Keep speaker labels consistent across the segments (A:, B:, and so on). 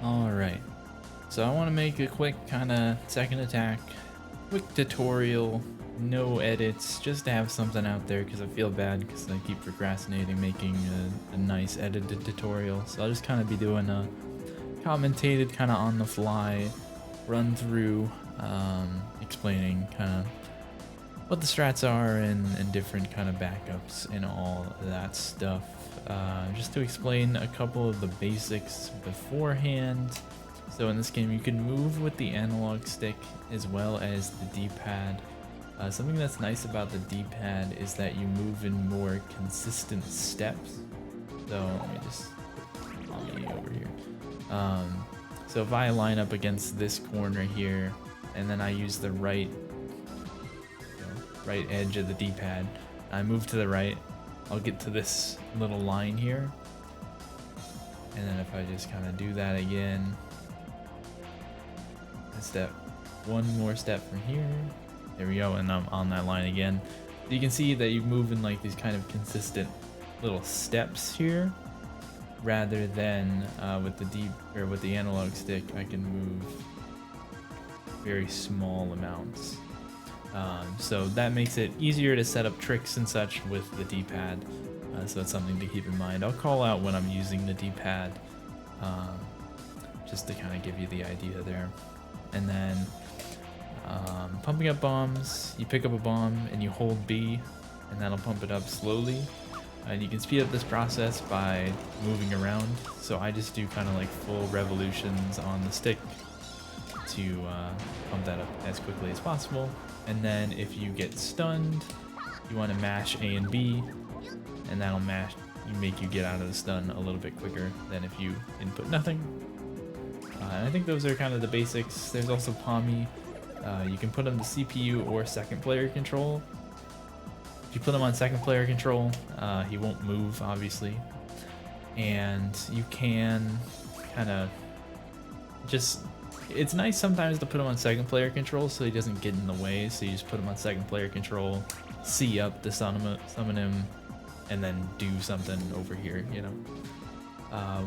A: Alright, so I want to make a quick kind of second attack, quick tutorial, no edits, just to have something out there because I feel bad because I keep procrastinating making a nice edited tutorial. So I'll just kind of be doing a commentated kind of on the fly run through, explaining kind of what the strats are and different kind of backups and all that stuff. Just to explain a couple of the basics beforehand. So in this game you can move with the analog stick as well as the D-pad. Something that's nice about the D-pad is that you move in more consistent steps. So let me just put me over here. So if I line up against this corner here and then I use the right edge of the D-pad, I move to the right, I'll get to this little line here, and then if I just kind of do that again, one more step from here, there we go, and I'm on that line again. So you can see that you move in like these kind of consistent little steps here, rather than with the analog stick I can move very small amounts. So that makes it easier to set up tricks and such with the D-pad, so that's something to keep in mind. I'll call out when I'm using the D-pad, just to kind of give you the idea there. And then pumping up bombs, you pick up a bomb and you hold B, and that'll pump it up slowly. And you can speed up this process by moving around, so I just do kind of like full revolutions on the stick to pump that up as quickly as possible. And then if you get stunned, you want to mash A and B, and that'll make you get out of the stun a little bit quicker than if you input nothing. And I think those are kind of the basics. There's also Pommy. You can put him to CPU or second player control. If you put him on second player control, he won't move, obviously. And you can kind of just... It's nice sometimes to put him on second player control so he doesn't get in the way, so you just put him on second player control, C up to summon him, and then do something over here, you know.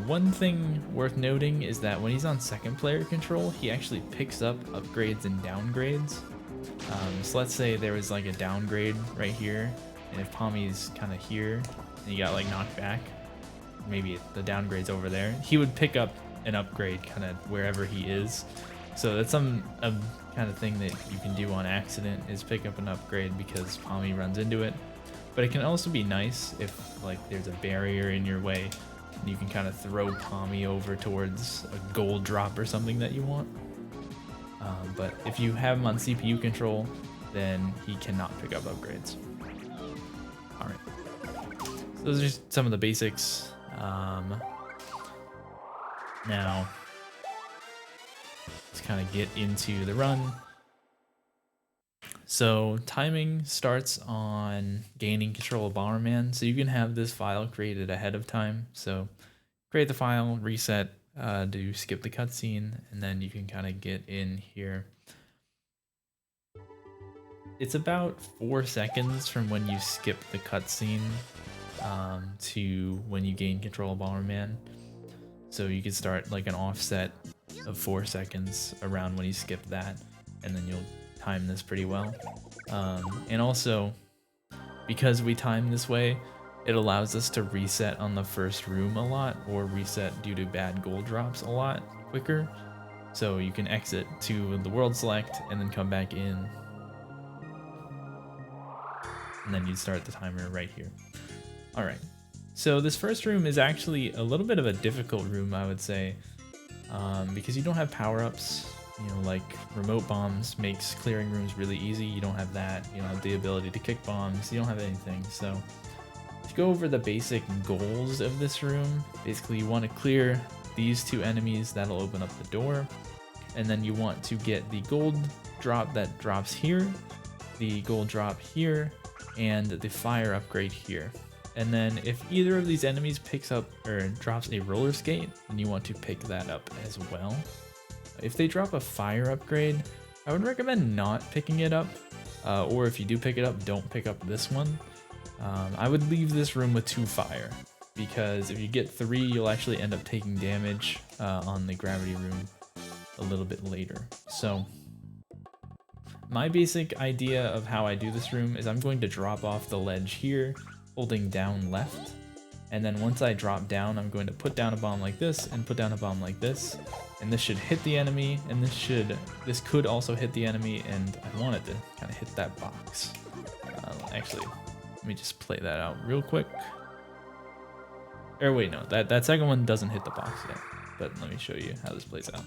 A: One thing worth noting is that when he's on second player control, he actually picks up upgrades and downgrades. So let's say there was like a downgrade right here, and if Pommy's kind of here, and you got like knocked back, maybe the downgrade's over there, he would pick up an upgrade kind of wherever he is. So that's some kind of thing that you can do on accident, is pick up an upgrade because Pommy runs into it. But it can also be nice if like there's a barrier in your way, and you can kind of throw Pommy over towards a gold drop or something that you want. But if you have him on CPU control, then he cannot pick up upgrades. Alright, so those are just some of the basics. Now, let's kind of get into the run. So timing starts on gaining control of Bomberman. So you can have this file created ahead of time. So create the file, reset, do skip the cutscene, and then you can kind of get in here. It's about 4 seconds from when you skip the cutscene to when you gain control of Bomberman. So you can start like an offset of 4 seconds around when you skip that, and then you'll time this pretty well. And also, because we time this way, it allows us to reset on the first room a lot, or reset due to bad gold drops a lot quicker. So you can exit to the world select and then come back in, and then you'd start the timer right here. Alright, so this first room is actually a little bit of a difficult room, I would say, because you don't have power-ups. You know, like remote bombs makes clearing rooms really easy. You don't have that. You don't have the ability to kick bombs. You don't have anything. So to go over the basic goals of this room, basically you want to clear these 2 enemies. That'll open up the door. And then you want to get the gold drop that drops here, the gold drop here, and the fire upgrade here. And then if either of these enemies picks up or drops a roller skate, then you want to pick that up as well. If they drop a fire upgrade, I would recommend not picking it up, or if you do pick it up, don't pick up this one. I would leave this room with 2 fire. because if you get 3, you'll actually end up taking damage on the gravity room a little bit later. So my basic idea of how I do this room is I'm going to drop off the ledge here, holding down left. And then once I drop down, I'm going to put down a bomb like this and put down a bomb like this. And this should hit the enemy, and this could also hit the enemy, and I want it to kind of hit that box. Actually, let me just play that out real quick. Or wait, no, that second one doesn't hit the box yet, but let me show you how this plays out.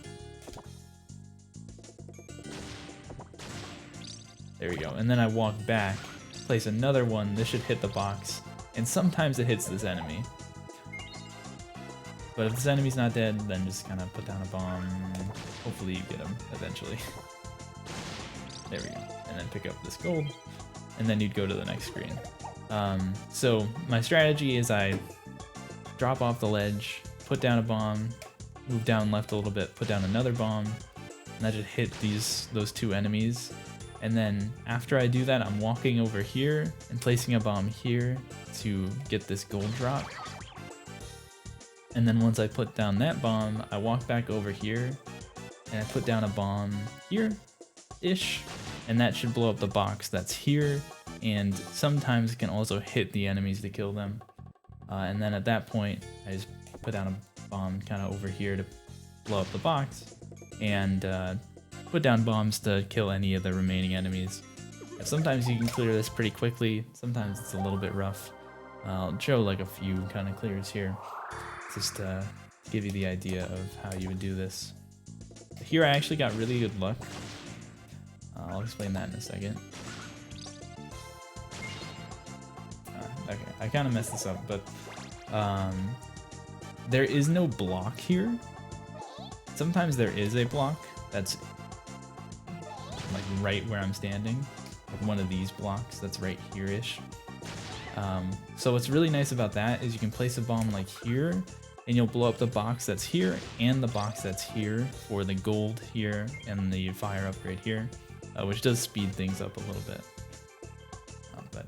A: There we go, and then I walk back, place another one, this should hit the box, and sometimes it hits this enemy. But if this enemy's not dead, then just kind of put down a bomb. Hopefully you get him eventually. There we go. And then pick up this gold. And then you'd go to the next screen. So my strategy is I drop off the ledge, put down a bomb, move down left a little bit, put down another bomb, and that should hit those 2 enemies. And then after I do that, I'm walking over here and placing a bomb here to get this gold drop. And then once I put down that bomb, I walk back over here and I put down a bomb here-ish, and that should blow up the box that's here, and sometimes it can also hit the enemies to kill them. And then at that point, I just put down a bomb kind of over here to blow up the box, and put down bombs to kill any of the remaining enemies. And sometimes you can clear this pretty quickly, sometimes it's a little bit rough. I'll show like a few kind of clears here, just to give you the idea of how you would do this. Here I actually got really good luck. I'll explain that in a second. Okay, I kind of messed this up, but there is no block here. Sometimes there is a block that's like right where I'm standing, like one of these blocks that's right here-ish. So what's really nice about that is you can place a bomb like here, and you'll blow up the box that's here and the box that's here for the gold here and the fire upgrade here, which does speed things up a little bit. But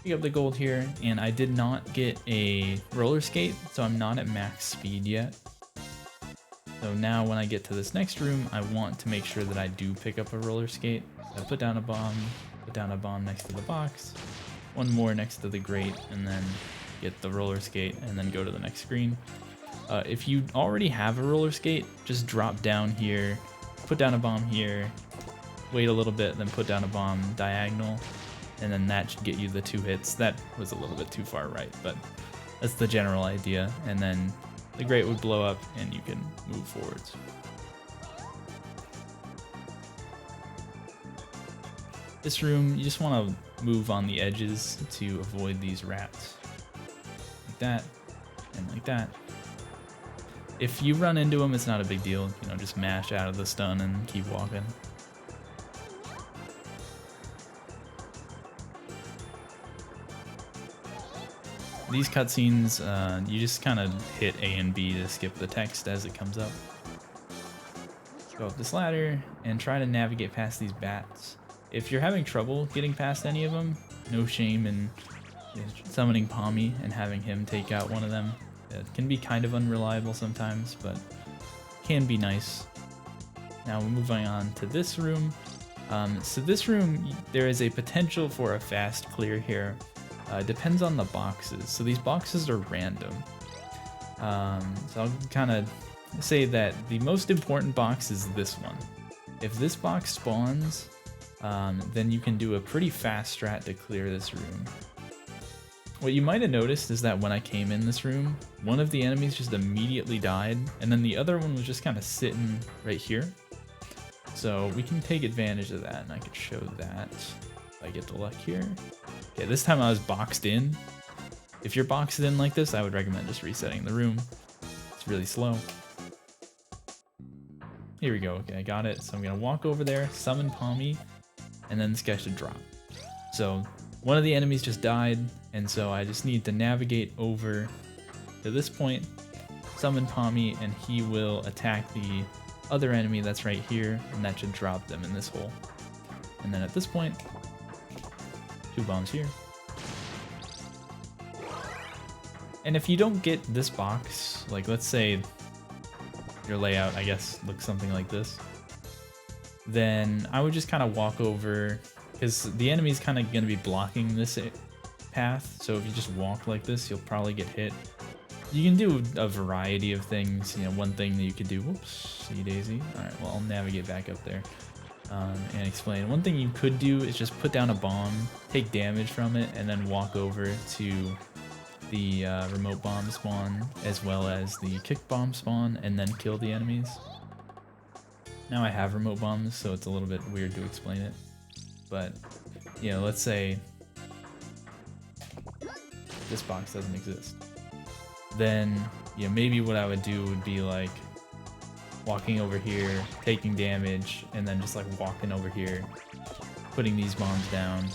A: pick up the gold here, and I did not get a roller skate, so I'm not at max speed yet. So now when I get to this next room, I want to make sure that I do pick up a roller skate. So I put down a bomb next to the box, one more next to the grate, and then get the roller skate and then go to the next screen. If you already have a roller skate, just drop down here, put down a bomb here, wait a little bit, then put down a bomb diagonal, and then that should get you the 2 hits. That was a little bit too far right, but that's the general idea. And then the grate would blow up and you can move forwards. This room, you just want to move on the edges to avoid these rats. Like that, and like that. If you run into them, it's not a big deal. You know, just mash out of the stun and keep walking. These cutscenes, you just kind of hit A and B to skip the text as it comes up. Go up this ladder and try to navigate past these bats. If you're having trouble getting past any of them, no shame in summoning Pommy and having him take out one of them. It can be kind of unreliable sometimes, but can be nice. Now we're moving on to this room. So this room, there is a potential for a fast clear here. Depends on the boxes. So these boxes are random. So I'll kind of say that the most important box is this one. If this box spawns, then you can do a pretty fast strat to clear this room. What you might have noticed is that when I came in this room, one of the enemies just immediately died, and then the other one was just kind of sitting right here. So we can take advantage of that, and I could show that if I get the luck here. Okay, this time I was boxed in. If you're boxed in like this, I would recommend just resetting the room. It's really slow. Here we go. Okay, I got it. So I'm gonna walk over there, summon Pommy, and then this guy should drop. So one of the enemies just died, and so I just need to navigate over to this point, summon Pommy, and he will attack the other enemy that's right here, and that should drop them in this hole. And then at this point, 2 bombs here, And if you don't get this box, like let's say your layout, I guess, looks something like this, then I would just kind of walk over, because the enemy's kind of going to be blocking this path, so if you just walk like this, you'll probably get hit. You can do a variety of things. You know, one thing that you could do, whoops, see daisy. All right, well, I'll navigate back up there and explain. One thing you could do is just put down a bomb, take damage from it, and then walk over to the remote bomb spawn as well as the kick bomb spawn, and then kill the enemies. Now I have remote bombs, so it's a little bit weird to explain it, but you know, let's say this box doesn't exist. Then, you know, maybe what I would do would be like walking over here, taking damage, and then just like walking over here, putting these bombs down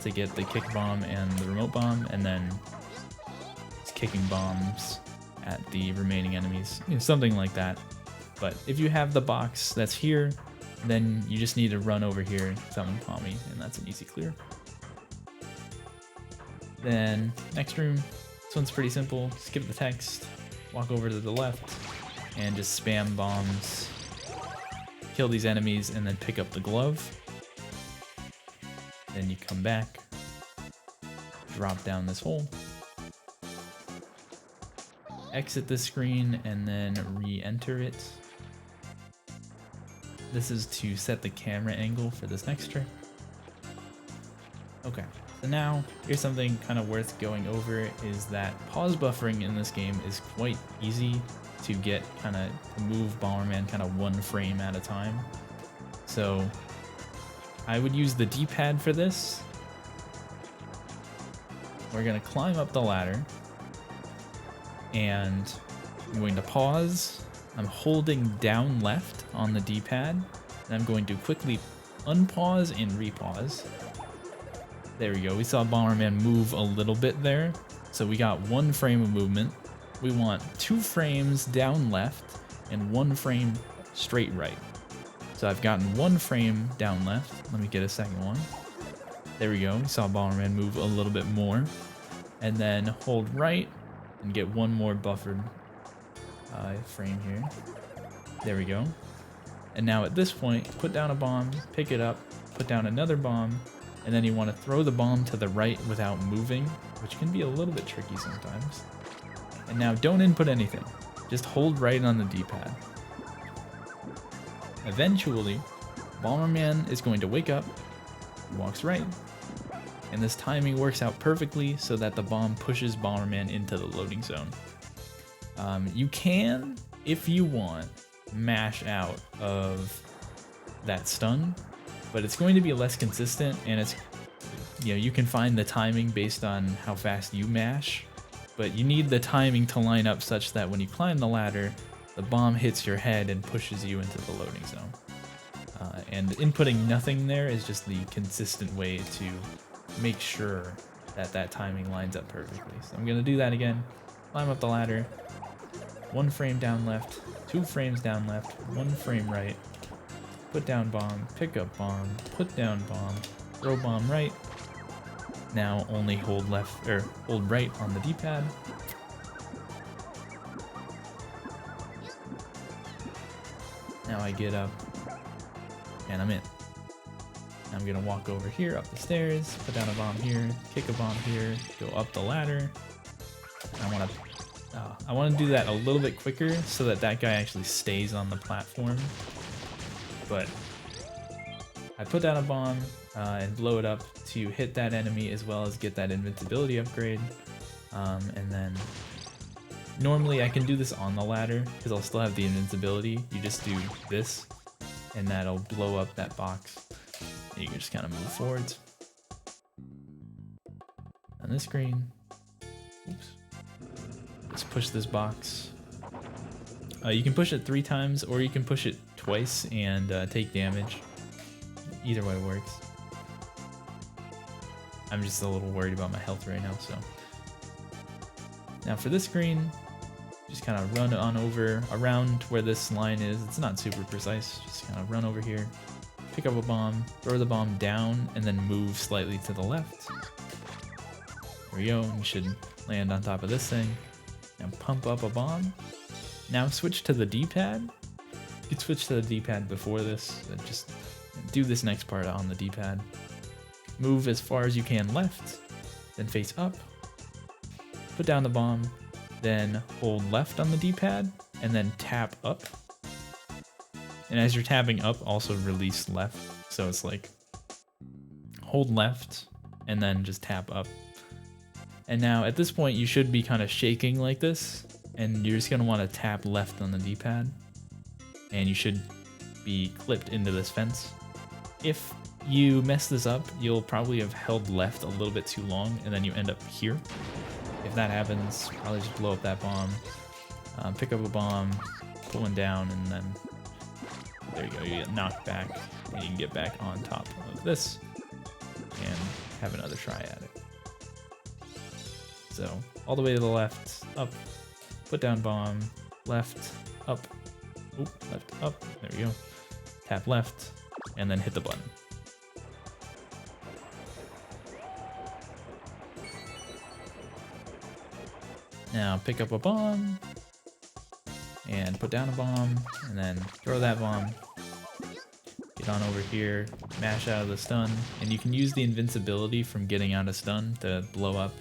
A: to get the kick bomb and the remote bomb, and then just kicking bombs at the remaining enemies, you know, something like that. But if you have the box that's here, then you just need to run over here, summon Pommy, and that's an easy clear. Then next room, this one's pretty simple. Skip the text, walk over to the left, and just spam bombs, kill these enemies, and then pick up the glove. Then you come back, drop down this hole, exit this screen, and then re-enter it. This is to set the camera angle for this next trick. Okay, so now here's something kind of worth going over, is that pause buffering in this game is quite easy to get, kind of move Bomberman kind of one frame at a time. So I would use the D-pad for this. We're gonna climb up the ladder, and I'm going to pause. I'm holding down left on the D-pad, and I'm going to quickly unpause and repause. There we go. We saw Bomberman move a little bit there. So we got 1 frame of movement. We want 2 frames down left and 1 frame straight right. So I've gotten 1 frame down left. Let me get a second one. There we go. We saw Bomberman move a little bit more. And then hold right and get 1 more buffered frame here. There we go. And now at this point, put down a bomb, pick it up, put down another bomb, and then you want to throw the bomb to the right without moving, which can be a little bit tricky sometimes. And now don't input anything, just hold right on the D-pad. Eventually, Bomberman is going to wake up, walks right, and this timing works out perfectly so that the bomb pushes Bomberman into the loading zone. You can, if you want, mash out of that stun, but it's going to be less consistent, and it's, you know, you can find the timing based on how fast you mash, but you need the timing to line up such that when you climb the ladder, the bomb hits your head and pushes you into the loading zone. And inputting nothing there is just the consistent way to make sure that that timing lines up perfectly. So I'm gonna do that again. Climb up the ladder, 1 frame down left, 2 frames down left, 1 frame right, put down bomb, pick up bomb, put down bomb, throw bomb right. Now only hold left, or hold right on the D-pad. Now I get up and I'm in. I'm gonna walk over here, up the stairs, put down a bomb here, kick a bomb here, go up the ladder. I want to do that a little bit quicker so that that guy actually stays on the platform. But I put down a bomb and blow it up to hit that enemy as well as get that invincibility upgrade. And then normally I can do this on the ladder because I'll still have the invincibility. You just do this and that'll blow up that box. And you can just kind of move forwards. On this screen, oops. Let's push this box. You can push it 3 times or you can push it twice and take damage. Either way works. I'm just a little worried about my health right now, so. Now for this screen, just kind of run on over around where this line is. It's not super precise, just kind of run over here, pick up a bomb, throw the bomb down, and then move slightly to the left. There we go. You should land on top of this thing. Now pump up a bomb. Now switch to the D-pad. You could switch to the D-pad before this. Just do this next part on the D-pad. Move as far as you can left, then face up. Put down the bomb, then hold left on the D-pad, and then tap up. And as you're tapping up, also release left. So it's like hold left and then just tap up. And now at this point, you should be kind of shaking like this, and you're just gonna want to tap left on the D-pad, and you should be clipped into this fence. If you mess this up, you'll probably have held left a little bit too long, and then you end up here. If that happens, probably just blow up that bomb, pick up a bomb, pull one down, and then there you go, you get knocked back, and you can get back on top of this and have another try at it. So all the way to the left, up, put down bomb, left, up, oop, left, up, there we go. Tap left, and then hit the button. Now pick up a bomb, and put down a bomb, and then throw that bomb. Get on over here, mash out of the stun, and you can use the invincibility from getting out of stun to blow up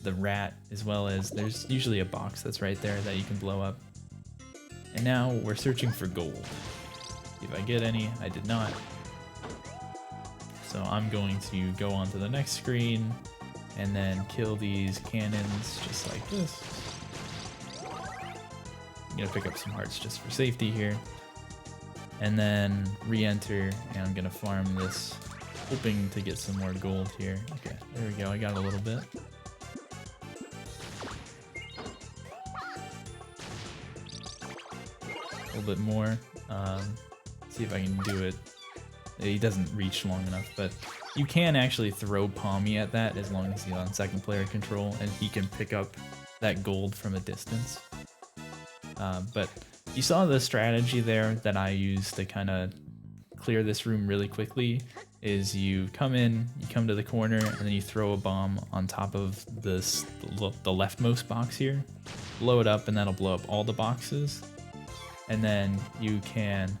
A: the rat, as well as there's usually a box that's right there that you can blow up. And now we're searching for gold. See if I get any. I did not. So I'm going to go on to the next screen and then kill these cannons just like this. I'm gonna pick up some hearts just for safety here. And then re-enter, and I'm gonna farm this, hoping to get some more gold here. Okay, there we go, I got a little bit. A little bit more. See if I can do it. He doesn't reach long enough, but you can actually throw Pommy at that as long as he's on second player control, and he can pick up that gold from a distance. But you saw the strategy there that I use to kind of clear this room really quickly is you come in, you come to the corner, and then you throw a bomb on top of this, the leftmost box here, blow it up, and that'll blow up all the boxes. And then you can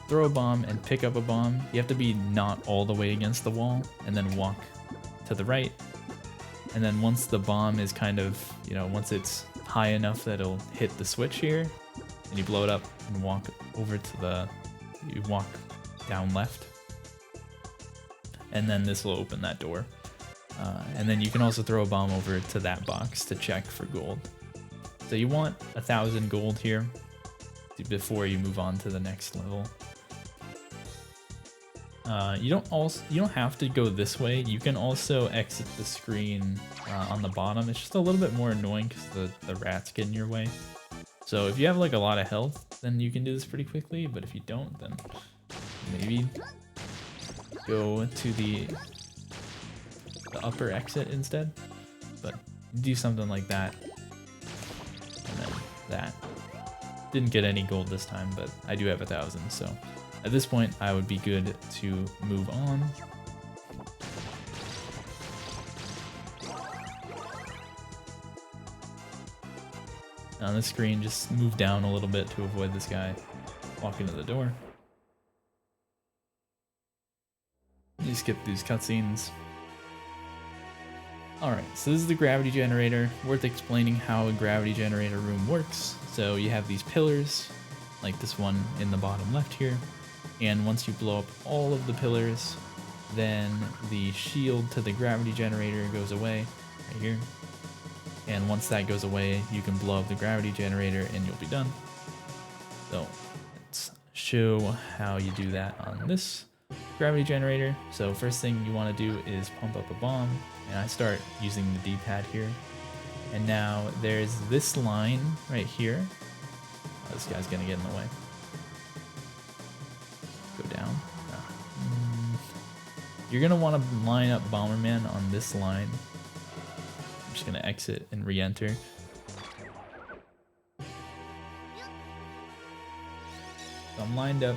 A: throw a bomb and pick up a bomb. You have to be not all the way against the wall, and then walk to the right. And then once the bomb is kind of, you know, once it's high enough that it'll hit the switch here, and you blow it up and walk over to the, you walk down left, and then this will open that door. And then you can also throw a bomb over to that box to check for gold. So you want 1,000 gold here before you move on to the next level. You don't have to go this way. You can also exit the screen on the bottom. It's just a little bit more annoying because the rats get in your way. So if you have like a lot of health, then you can do this pretty quickly. But if you don't, then maybe go to the upper exit instead. But do something like that, and then that. Didn't get any gold this time, but I do have 1,000, so at this point I would be good to move on. On the screen, just move down a little bit to avoid this guy walking to the door. You skip these cutscenes. Alright, so this is the gravity generator. Worth explaining how a gravity generator room works. So you have these pillars, like this one in the bottom left here, and once you blow up all of the pillars, then the shield to the gravity generator goes away, right here. And once that goes away, you can blow up the gravity generator and you'll be done. So let's show how you do that on this gravity generator. So first thing you want to do is pump up a bomb, and I start using the D-pad here. And now there's this line right here. Oh, this guy's gonna get in the way. Go down. Oh. You're gonna want to line up Bomberman on this line. I'm just gonna exit and re-enter. So I'm lined up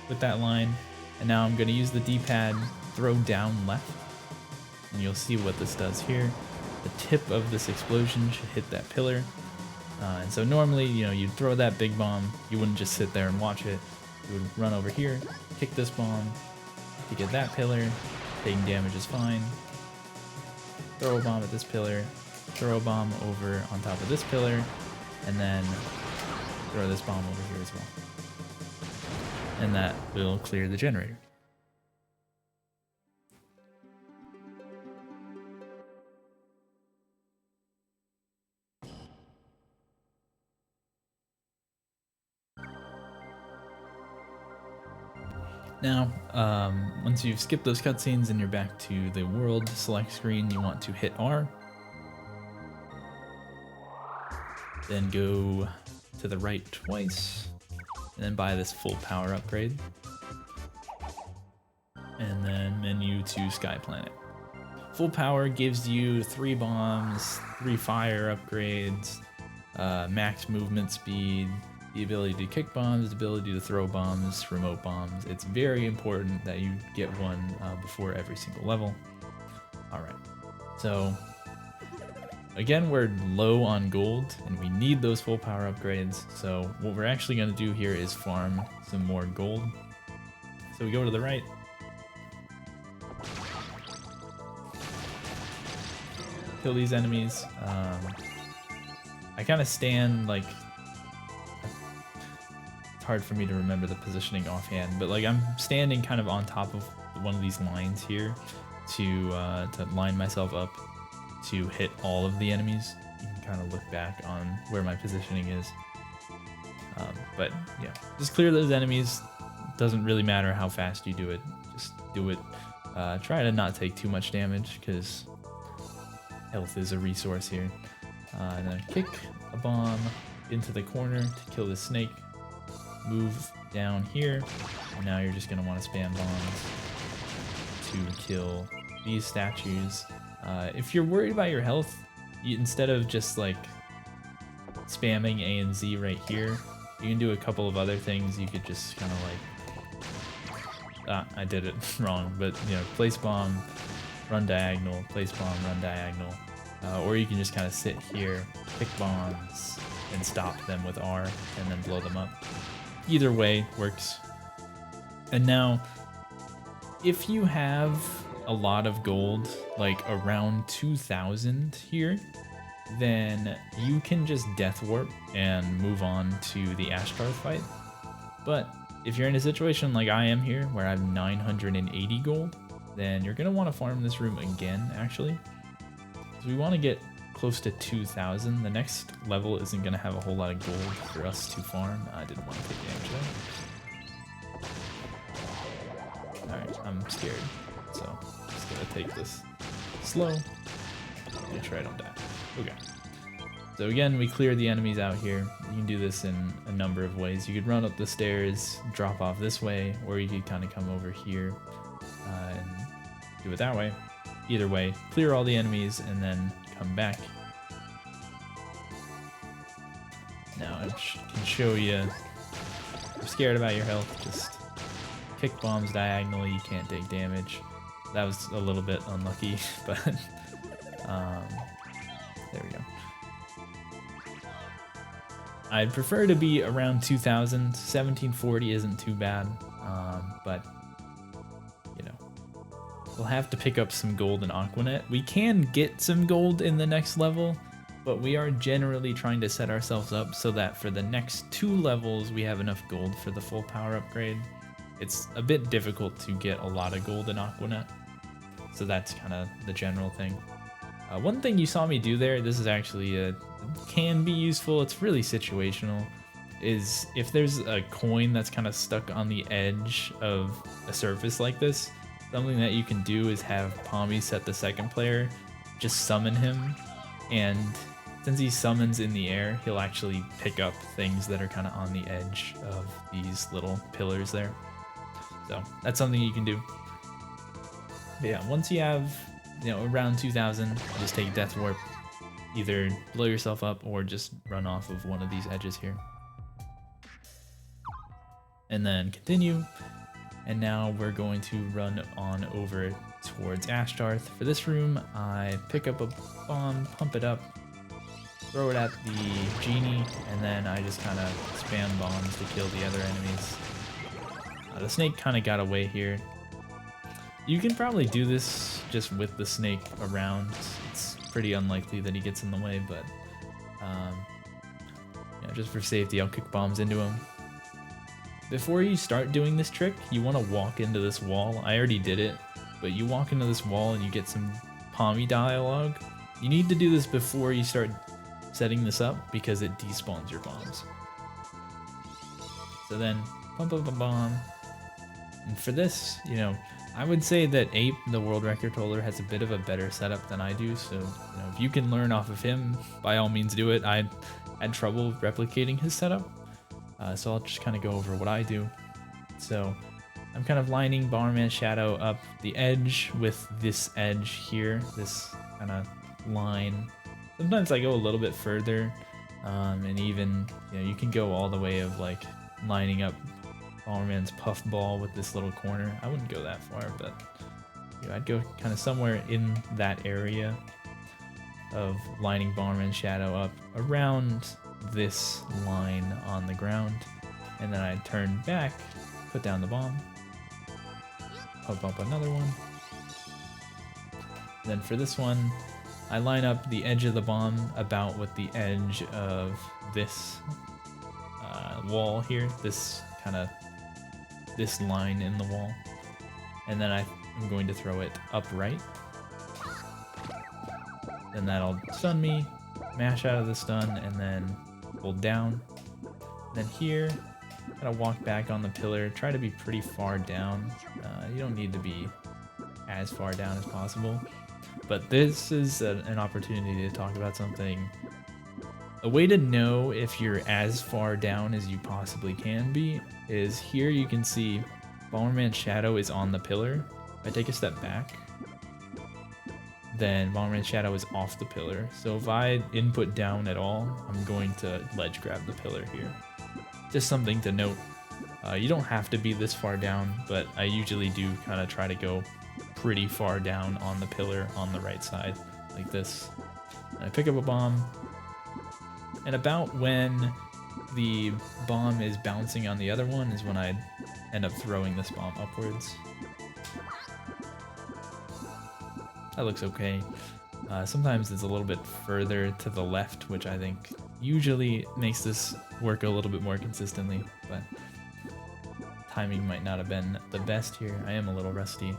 A: with that line, and now I'm gonna use the D-pad, throw down left, and you'll see what this does here. the tip of this explosion should hit that pillar. And so normally, you know, you'd throw that big bomb, you wouldn't just sit there and watch it. You would run over here, kick this bomb to get that pillar, taking damage is fine. Throw a bomb at this pillar, throw a bomb over on top of this pillar, and then throw this bomb over here as well. And that will clear the generator. Now, once you've skipped those cutscenes and you're back to the world select screen, you want to hit R. Then go to the right twice, and then buy this full power upgrade. And then menu to Sky Planet. Full power gives you 3 bombs, 3 fire upgrades, max movement speed, the ability to kick bombs, the ability to throw bombs, remote bombs. It's very important that you get one before every single level. Alright, so again, we're low on gold and we need those full power upgrades. So what we're actually going to do here is farm some more gold. So we go to the right. Kill these enemies. I kind of stand like, it's hard for me to remember the positioning offhand, but like I'm standing kind of on top of one of these lines here to line myself up to hit all of the enemies. You can kind of look back on where my positioning is. But yeah, just clear those enemies. Doesn't really matter how fast you do it. Just do it. Try to not take too much damage because health is a resource here. And then kick a bomb into the corner to kill the snake. Move down here, and now you're just going to want to spam bombs to kill these statues. If you're worried about your health, instead of just like spamming A and Z right here, you can do a couple of other things. You could just kind of like, I did it wrong, but you know, place bomb, run diagonal, place bomb, run diagonal, or you can just kind of sit here, pick bombs, and stop them with R, and then blow them up. Either way works. And now, if you have a lot of gold, like around 2,000 here, then you can just death warp and move on to the Ashtar fight. But if you're in a situation like I am here, where I have 980 gold, then you're gonna want to farm this room again, actually. So we want to get close to 2,000. The next level isn't going to have a whole lot of gold for us to farm. I didn't want to take damage there. Alright, I'm scared. So, I'm just going to take this slow. Make sure I don't die. Okay. So again, we clear the enemies out here. You can do this in a number of ways. You could run up the stairs, drop off this way, or you could kind of come over here and do it that way. Either way, clear all the enemies and then come back. Now I can show you, if you're scared about your health, just kick bombs diagonally, you can't take damage. That was a little bit unlucky, but there we go. I'd prefer to be around 2,000. 1740 isn't too bad, but you know, we'll have to pick up some gold in Aquanet. We can get some gold in the next level, but we are generally trying to set ourselves up so that for the next 2 levels we have enough gold for the full power upgrade. It's a bit difficult to get a lot of gold in Aquanet, so that's kind of the general thing. One thing you saw me do there, this is actually can be useful, it's really situational, is if there's a coin that's kind of stuck on the edge of a surface like this, something that you can do is have Pommy set the second player, just summon him, and since he summons in the air, he'll actually pick up things that are kind of on the edge of these little pillars there. So that's something you can do. But yeah, once you have, you know, around 2,000, just take Death Warp. Either blow yourself up or just run off of one of these edges here. And then continue. And now we're going to run on over towards Ashtarth. For this room, I pick up a bomb, pump it up, throw it at the genie, and then I just kind of spam bombs to kill the other enemies. The snake kind of got away here. You can probably do this just with the snake around. It's pretty unlikely that he gets in the way, but just for safety, I'll kick bombs into him. Before you start doing this trick, you want to walk into this wall. I already did it, but you walk into this wall and you get some Pommy dialogue. You need to do this before you start setting this up because it despawns your bombs. So then, pump up a bomb. And for this, I would say that Ape, the world record holder, has a bit of a better setup than I do. So, if you can learn off of him, by all means do it. I had trouble replicating his setup. So I'll just kind of go over what I do. So I'm kind of lining Bomberman's shadow up the edge with this edge here, this kind of line. Sometimes I go a little bit further, and even, you can go all the way of like lining up Bomberman's puff ball with this little corner. I wouldn't go that far, but I'd go kind of somewhere in that area of lining Bomberman's shadow up around this line on the ground, and then I turn back, put down the bomb, pump up another one. Then for this one, I line up the edge of the bomb about with the edge of this wall here, this line in the wall, and then I'm going to throw it upright. Then that'll stun me, mash out of the stun, and then hold down. Then here, gotta walk back on the pillar, try to be pretty far down. You don't need to be as far down as possible, but this is an opportunity to talk about something. A way to know if you're as far down as you possibly can be is here you can see Bomberman's shadow is on the pillar. If I take a step back, then Bomberman's shadow is off the pillar. So if I input down at all, I'm going to ledge grab the pillar here. Just something to note. You don't have to be this far down, but I usually do kind of try to go pretty far down on the pillar on the right side, like this. And I pick up a bomb, and about when the bomb is bouncing on the other one is when I end up throwing this bomb upwards. That looks okay. Sometimes it's a little bit further to the left, which I think usually makes this work a little bit more consistently, but timing might not have been the best here. I am a little rusty.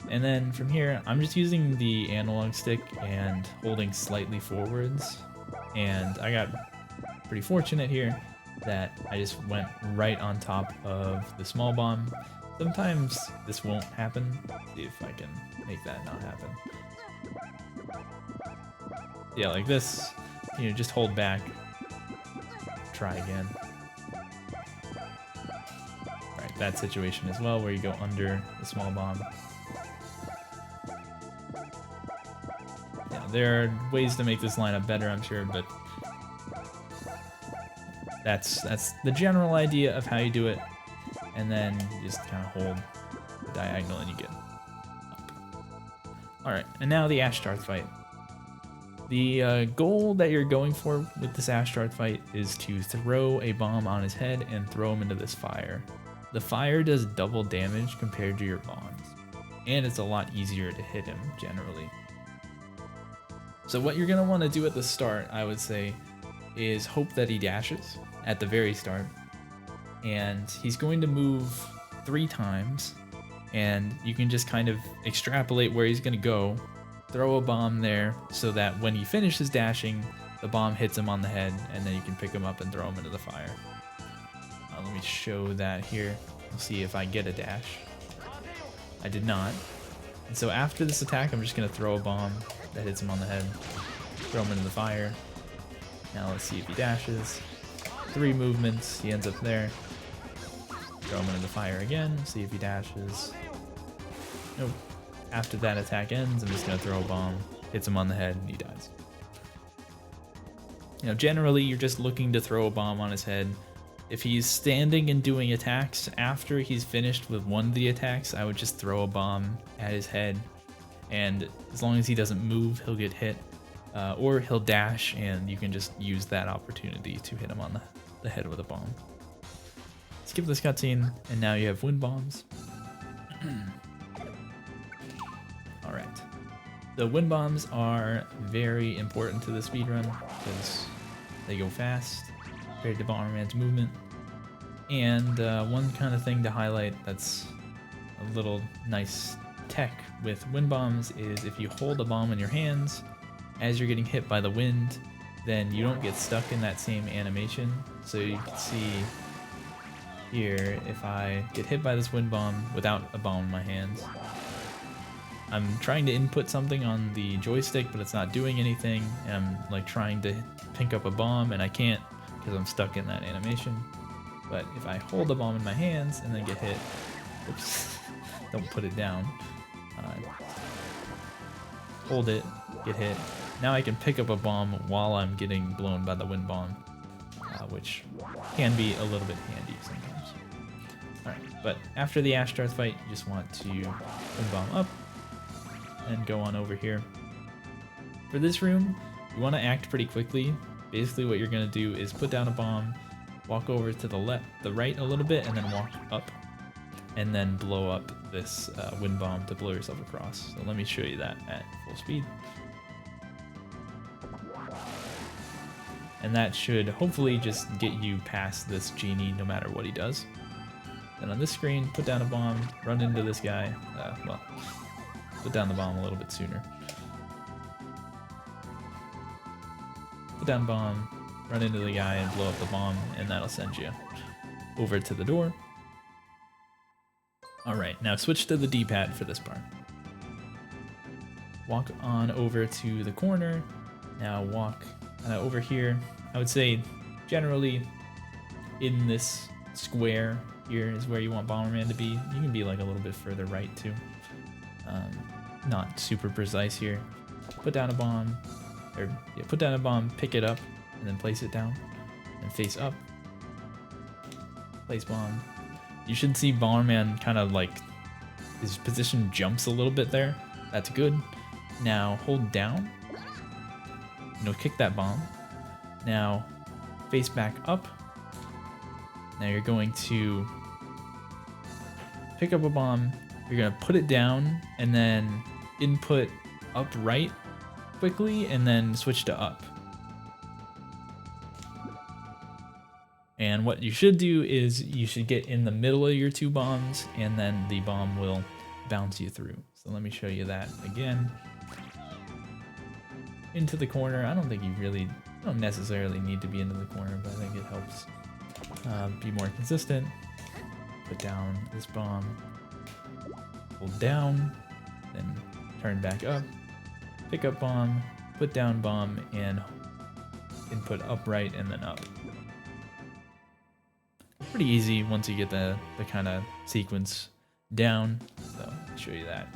A: And then from here, I'm just using the analog stick and holding slightly forwards. And I got pretty fortunate here that I just went right on top of the small bomb. Sometimes this won't happen. Let's see if I can make that not happen. Yeah, like this, just hold back, try again. Right, that situation as well, where you go under the small bomb. Yeah, there are ways to make this lineup better, I'm sure, but that's the general idea of how you do it. And then you just kind of hold the diagonal and you get up. Alright, and now the Ashtarth fight. The goal that you're going for with this Ashtarth fight is to throw a bomb on his head and throw him into this fire. The fire does double damage compared to your bombs, and it's a lot easier to hit him generally. So what you're going to want to do at the start, I would say, is hope that he dashes at the very start. And he's going to move 3 times, and you can just kind of extrapolate where he's going to go, throw a bomb there so that when he finishes dashing, the bomb hits him on the head, and then you can pick him up and throw him into the fire. Let me show that here. We'll see if I get a dash. I did not. And so after this attack, I'm just going to throw a bomb that hits him on the head, throw him into the fire. Now let's see if he dashes. 3 movements, he ends up there. Throw him into the fire again, see if he dashes. Nope. After that attack ends, I'm just going to throw a bomb, hits him on the head, and he dies. Generally, you're just looking to throw a bomb on his head If he's standing and doing attacks, after he's finished with one of the attacks, I would just throw a bomb at his head. And as long as he doesn't move, he'll get hit. Or he'll dash, and you can just use that opportunity to hit him on the head with a bomb. Skip this cutscene, and now you have wind bombs. Alright. The wind bombs are very important to the speedrun because they go fast compared to Bomberman's movement. And one kind of thing to highlight that's a little nice tech with wind bombs is if you hold a bomb in your hands as you're getting hit by the wind, then you don't get stuck in that same animation. So you can see here, if I get hit by this wind bomb without a bomb in my hands, I'm trying to input something on the joystick, but it's not doing anything. And I'm like trying to pick up a bomb and I can't because I'm stuck in that animation. But if I hold a bomb in my hands and then get hit, oops, don't put it down. Hold it, get hit. Now I can pick up a bomb while I'm getting blown by the wind bomb, which can be a little bit handy sometimes. Alright, but after the Ashtarth fight, you just want to wind bomb up and go on over here. For this room, you want to act pretty quickly. Basically what you're going to do is put down a bomb, walk over to the right a little bit, and then walk up, and then blow up this wind bomb to blow yourself across. So let me show you that at full speed. And that should hopefully just get you past this genie no matter what he does. Then on this screen, put down a bomb, run into this guy. Well, put down the bomb a little bit sooner. Put down a bomb, run into the guy and blow up the bomb, and that'll send you over to the door. Alright, now switch to the D-pad for this part. Walk on over to the corner. Now walk over here. I would say generally in this square here is where you want Bomberman to be. You can be like a little bit further right too. Not super precise here. Put down a bomb, put down a bomb, pick it up, and then place it down, and face up. Place bomb. You should see Bomberman kind of like his position jumps a little bit there. That's good. Now hold down. Kick that bomb. Now face back up. Now you're going to pick up a bomb. You're gonna put it down and then input up right quickly and then switch to up. And what you should do is you should get in the middle of your two bombs and then the bomb will bounce you through. So let me show you that again. Into the corner. I don't think you don't necessarily need to be into the corner, but I think it helps be more consistent. Put down this bomb, hold down, then turn back up, pick up bomb, put down bomb, and input upright and then up. Pretty easy once you get the kind of sequence down. So I'll show you that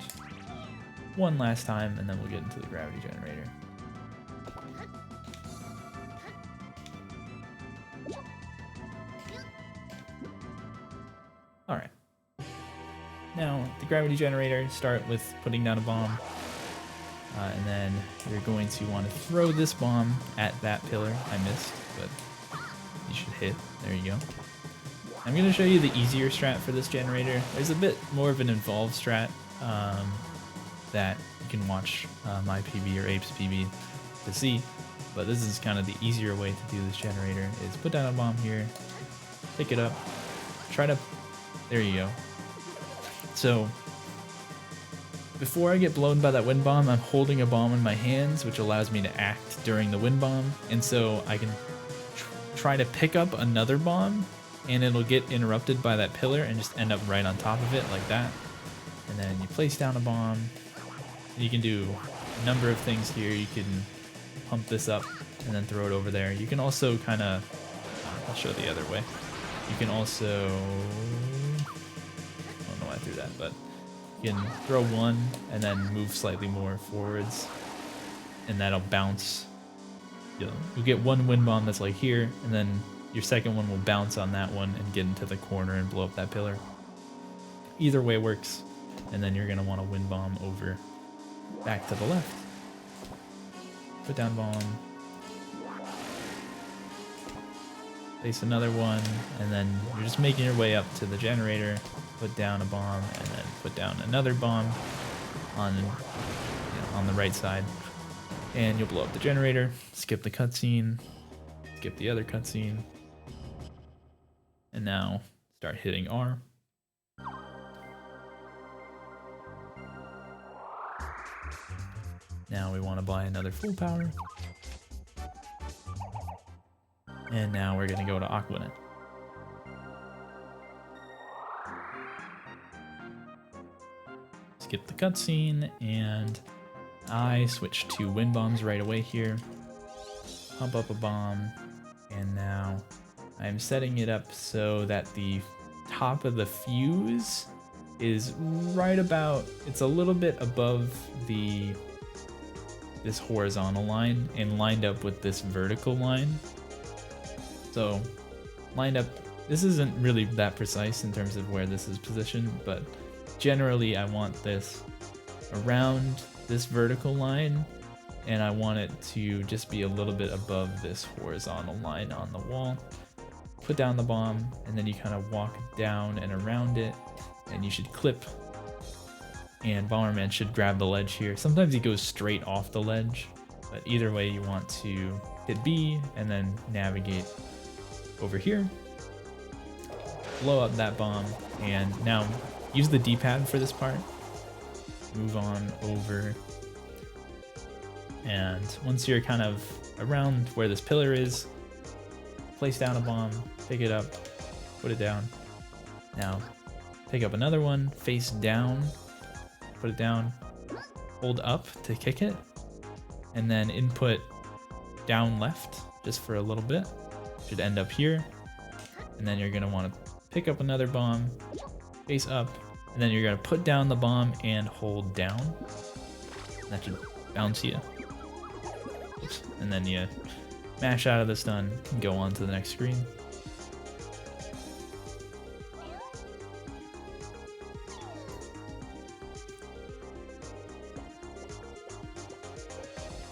A: one last time and then we'll get into the gravity generator. Alright. Now, the gravity generator, start with putting down a bomb. And then you're going to want to throw this bomb at that pillar. I missed, but you should hit. There you go. I'm going to show you the easier strat for this generator. There's a bit more of an involved strat that you can watch my PB or Ape's PB to see. But this is kind of the easier way to do this generator, is put down a bomb here, pick it up, try to... There you go. So, before I get blown by that wind bomb, I'm holding a bomb in my hands, which allows me to act during the wind bomb. And so I can try to pick up another bomb, and it'll get interrupted by that pillar and just end up right on top of it like that. And then you place down a bomb. You can do a number of things here. You can pump this up and then throw it over there. You can also kind of... I'll show the other way. You can also... I don't know why I threw that, but you can throw one and then move slightly more forwards, and that'll bounce. You'll get one wind bomb that's like here, and then your second one will bounce on that one and get into the corner and blow up that pillar. Either way works. And then you're going to want to wind bomb over back to the left. Put down bomb. Place another one, and then you're just making your way up to the generator. Put down a bomb, and then put down another bomb on, on the right side. And you'll blow up the generator. Skip the cutscene. Skip the other cutscene. And now start hitting R. Now we want to buy another full power. And now we're going to go to Aquanet. Skip the cutscene, and I switch to wind bombs right away here. Pump up a bomb, and now I'm setting it up so that the top of the fuse is right about, it's a little bit above this horizontal line and lined up with this vertical line. So lined up, this isn't really that precise in terms of where this is positioned, but generally I want this around this vertical line, and I want it to just be a little bit above this horizontal line on the wall. Put down the bomb, and then you kind of walk down and around it, and you should clip, and Bomberman should grab the ledge here. Sometimes he goes straight off the ledge, but either way you want to hit B and then navigate over here, blow up that bomb, and now use the D-pad for this part. Move on over, and once you're kind of around where this pillar is, place down a bomb, pick it up, put it down. Now pick up another one, face down, put it down, hold up to kick it, and then input down left just for a little bit. Should end up here, and then you're going to want to pick up another bomb, face up, and then you're going to put down the bomb and hold down. That should bounce you. Oops. And then you mash out of the stun and go on to the next screen.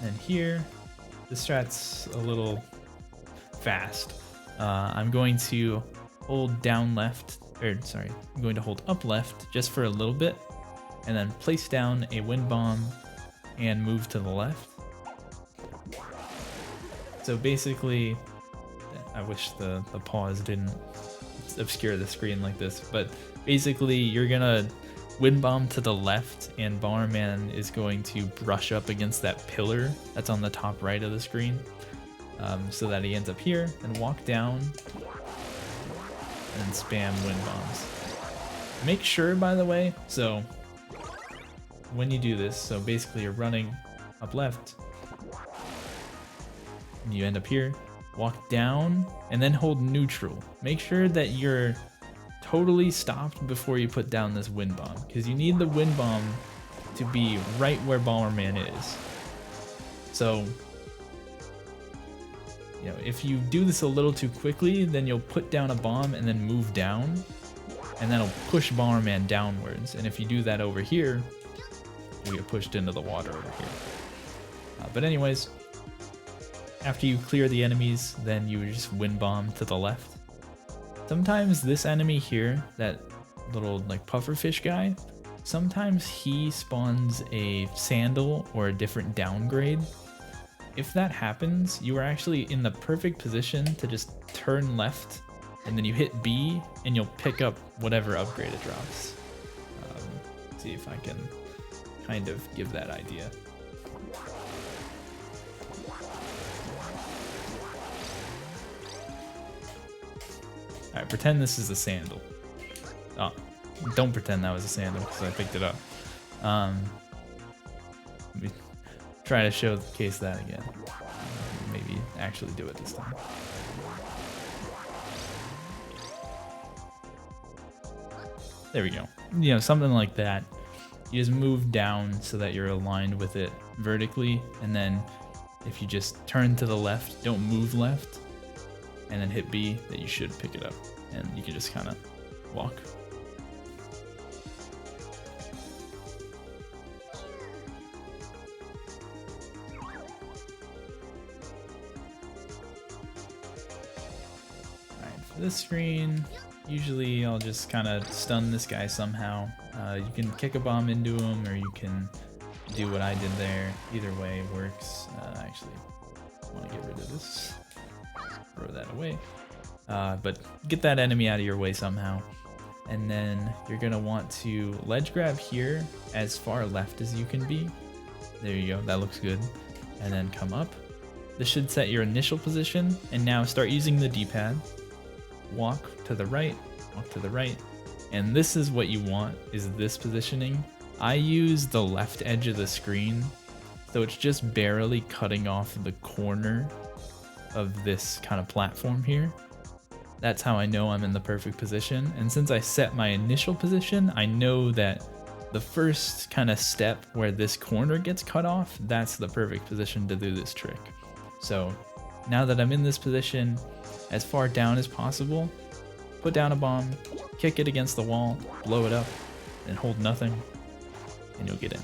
A: And here, the strat's a little fast. I'm going to hold down left, I'm going to hold up left just for a little bit, and then place down a wind bomb and move to the left. So basically, I wish the pause didn't obscure the screen like this, but basically you're gonna wind bomb to the left, and Bomberman is going to brush up against that pillar that's on the top right of the screen, so that he ends up here, and walk down and spam wind bombs. Make sure, by the way, so when you do this, so basically you're running up left, and you end up here, walk down, and then hold neutral. Make sure that you're totally stopped before you put down this wind bomb, because you need the wind bomb to be right where Bomberman is. So, you know, if you do this a little too quickly, then you'll put down a bomb and then move down, and that'll push Bomberman downwards. And if you do that over here, you get pushed into the water over here. But anyways, after you clear the enemies, then you just wind bomb to the left. Sometimes this enemy here, that little like pufferfish guy, sometimes he spawns a sandal or a different downgrade. If that happens, you are actually in the perfect position to just turn left, and then you hit B, and you'll pick up whatever upgrade it drops. See if I can kind of give that idea. Alright, pretend this is a sandal. Oh, don't pretend that was a sandal because I picked it up. Let me try to showcase that again. Maybe actually do it this time. There we go. You know, something like that. You just move down so that you're aligned with it vertically, and then if you just turn to the left, don't move left, and then hit B, that you should pick it up. And you can just kind of walk. Alright, for this screen, usually I'll just kind of stun this guy somehow. You can kick a bomb into him, or you can do what I did there. Either way works. Actually, I want to get rid of this. Throw that away. But get that enemy out of your way somehow. And then you're going to want to ledge grab here as far left as you can be. There you go. That looks good. And then come up. This should set your initial position. And now start using the D-pad. Walk to the right. Walk to the right. And this is what you want, is this positioning. I use the left edge of the screen, so it's just barely cutting off the corner of this kind of platform here. That's how I know I'm in the perfect position. And since I set my initial position, I know that the first kind of step where this corner gets cut off, that's the perfect position to do this trick. So now that I'm in this position, as far down as possible, put down a bomb, kick it against the wall, blow it up, and hold nothing, and you'll get in.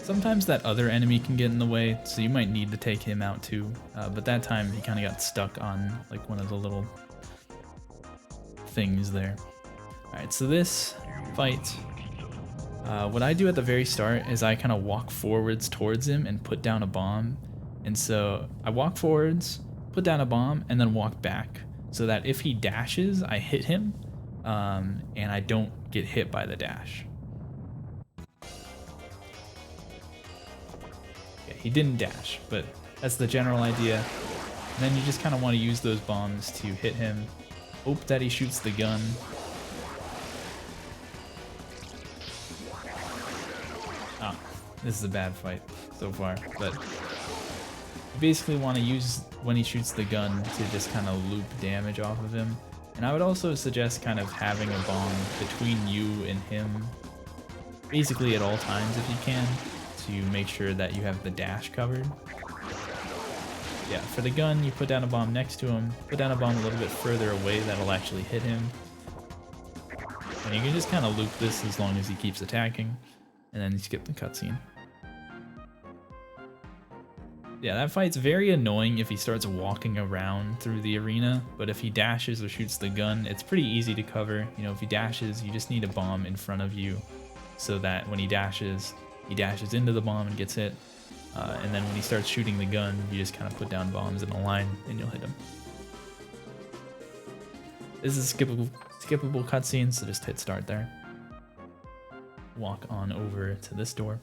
A: Sometimes that other enemy can get in the way, so you might need to take him out too, but that time he kind of got stuck on like one of the little things there. Alright, so this fight, what I do at the very start is I kind of walk forwards towards him and put down a bomb. And so I walk forwards, put down a bomb, and then walk back, so that if he dashes, I hit him, and I don't get hit by the dash. Yeah, he didn't dash, but that's the general idea. And then you just kind of want to use those bombs to hit him. Hope that he shoots the gun. Ah, this is a bad fight so far, but you basically want to use when he shoots the gun to just kind of loop damage off of him. And I would also suggest kind of having a bomb between you and him, basically at all times if you can, to make sure that you have the dash covered. Yeah, for the gun, you put down a bomb next to him, put down a bomb a little bit further away that'll actually hit him. And you can just kind of loop this as long as he keeps attacking, and then you skip the cutscene. Yeah, that fight's very annoying if he starts walking around through the arena, but if he dashes or shoots the gun, it's pretty easy to cover. You know, if he dashes, you just need a bomb in front of you so that when he dashes into the bomb and gets hit. And then when he starts shooting the gun, you just kind of put down bombs in a line and you'll hit him. This is a skippable cutscene, so just hit start there. Walk on over to this door.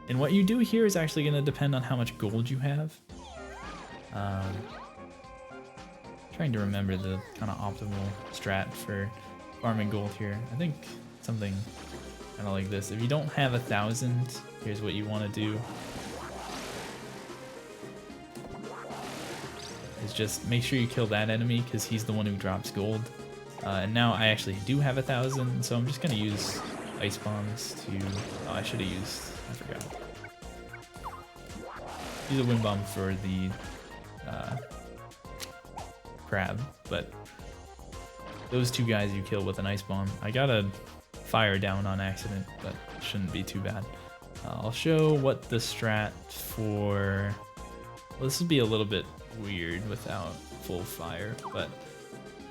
A: And what you do here is actually going to depend on how much gold you have. Trying to remember the kind of optimal strat for farming gold here. I think something kind of like this. If you don't have 1,000, here's what you want to do. Is just make sure you kill that enemy because he's the one who drops gold. And now I actually do have 1,000, so I'm just going to use ice bombs to... Oh, I should have used... I forgot. Use a wind bomb for the crab, but those two guys you kill with an ice bomb. I got a fire down on accident, but it shouldn't be too bad. I'll show what the strat for... Well, this will be a little bit weird without full fire, but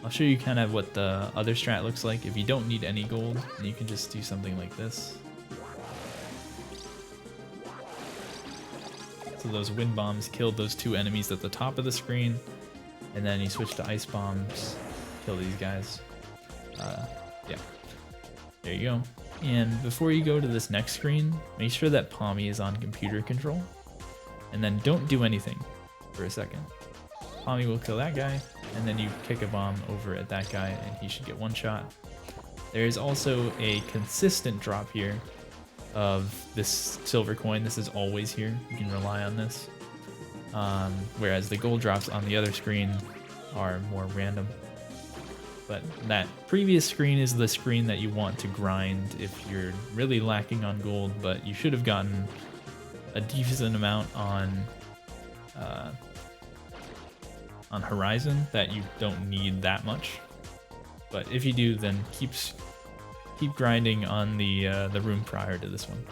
A: I'll show you kind of what the other strat looks like. If you don't need any gold, then you can just do something like this. So those wind bombs killed those two enemies at the top of the screen, and then you switch to ice bombs, kill these guys. Yeah, there you go. And before you go to this next screen, make sure that Pommy is on computer control, and then don't do anything for a second. Pommy will kill that guy, and then you kick a bomb over at that guy, and he should get one shot. There is also a consistent drop here of this silver coin. This is always here. You can rely on this. Whereas the gold drops on the other screen are more random. But that previous screen is the screen that you want to grind if you're really lacking on gold, but you should have gotten a decent amount on Horizon that you don't need that much. But if you do, then keep grinding on the room prior to this one.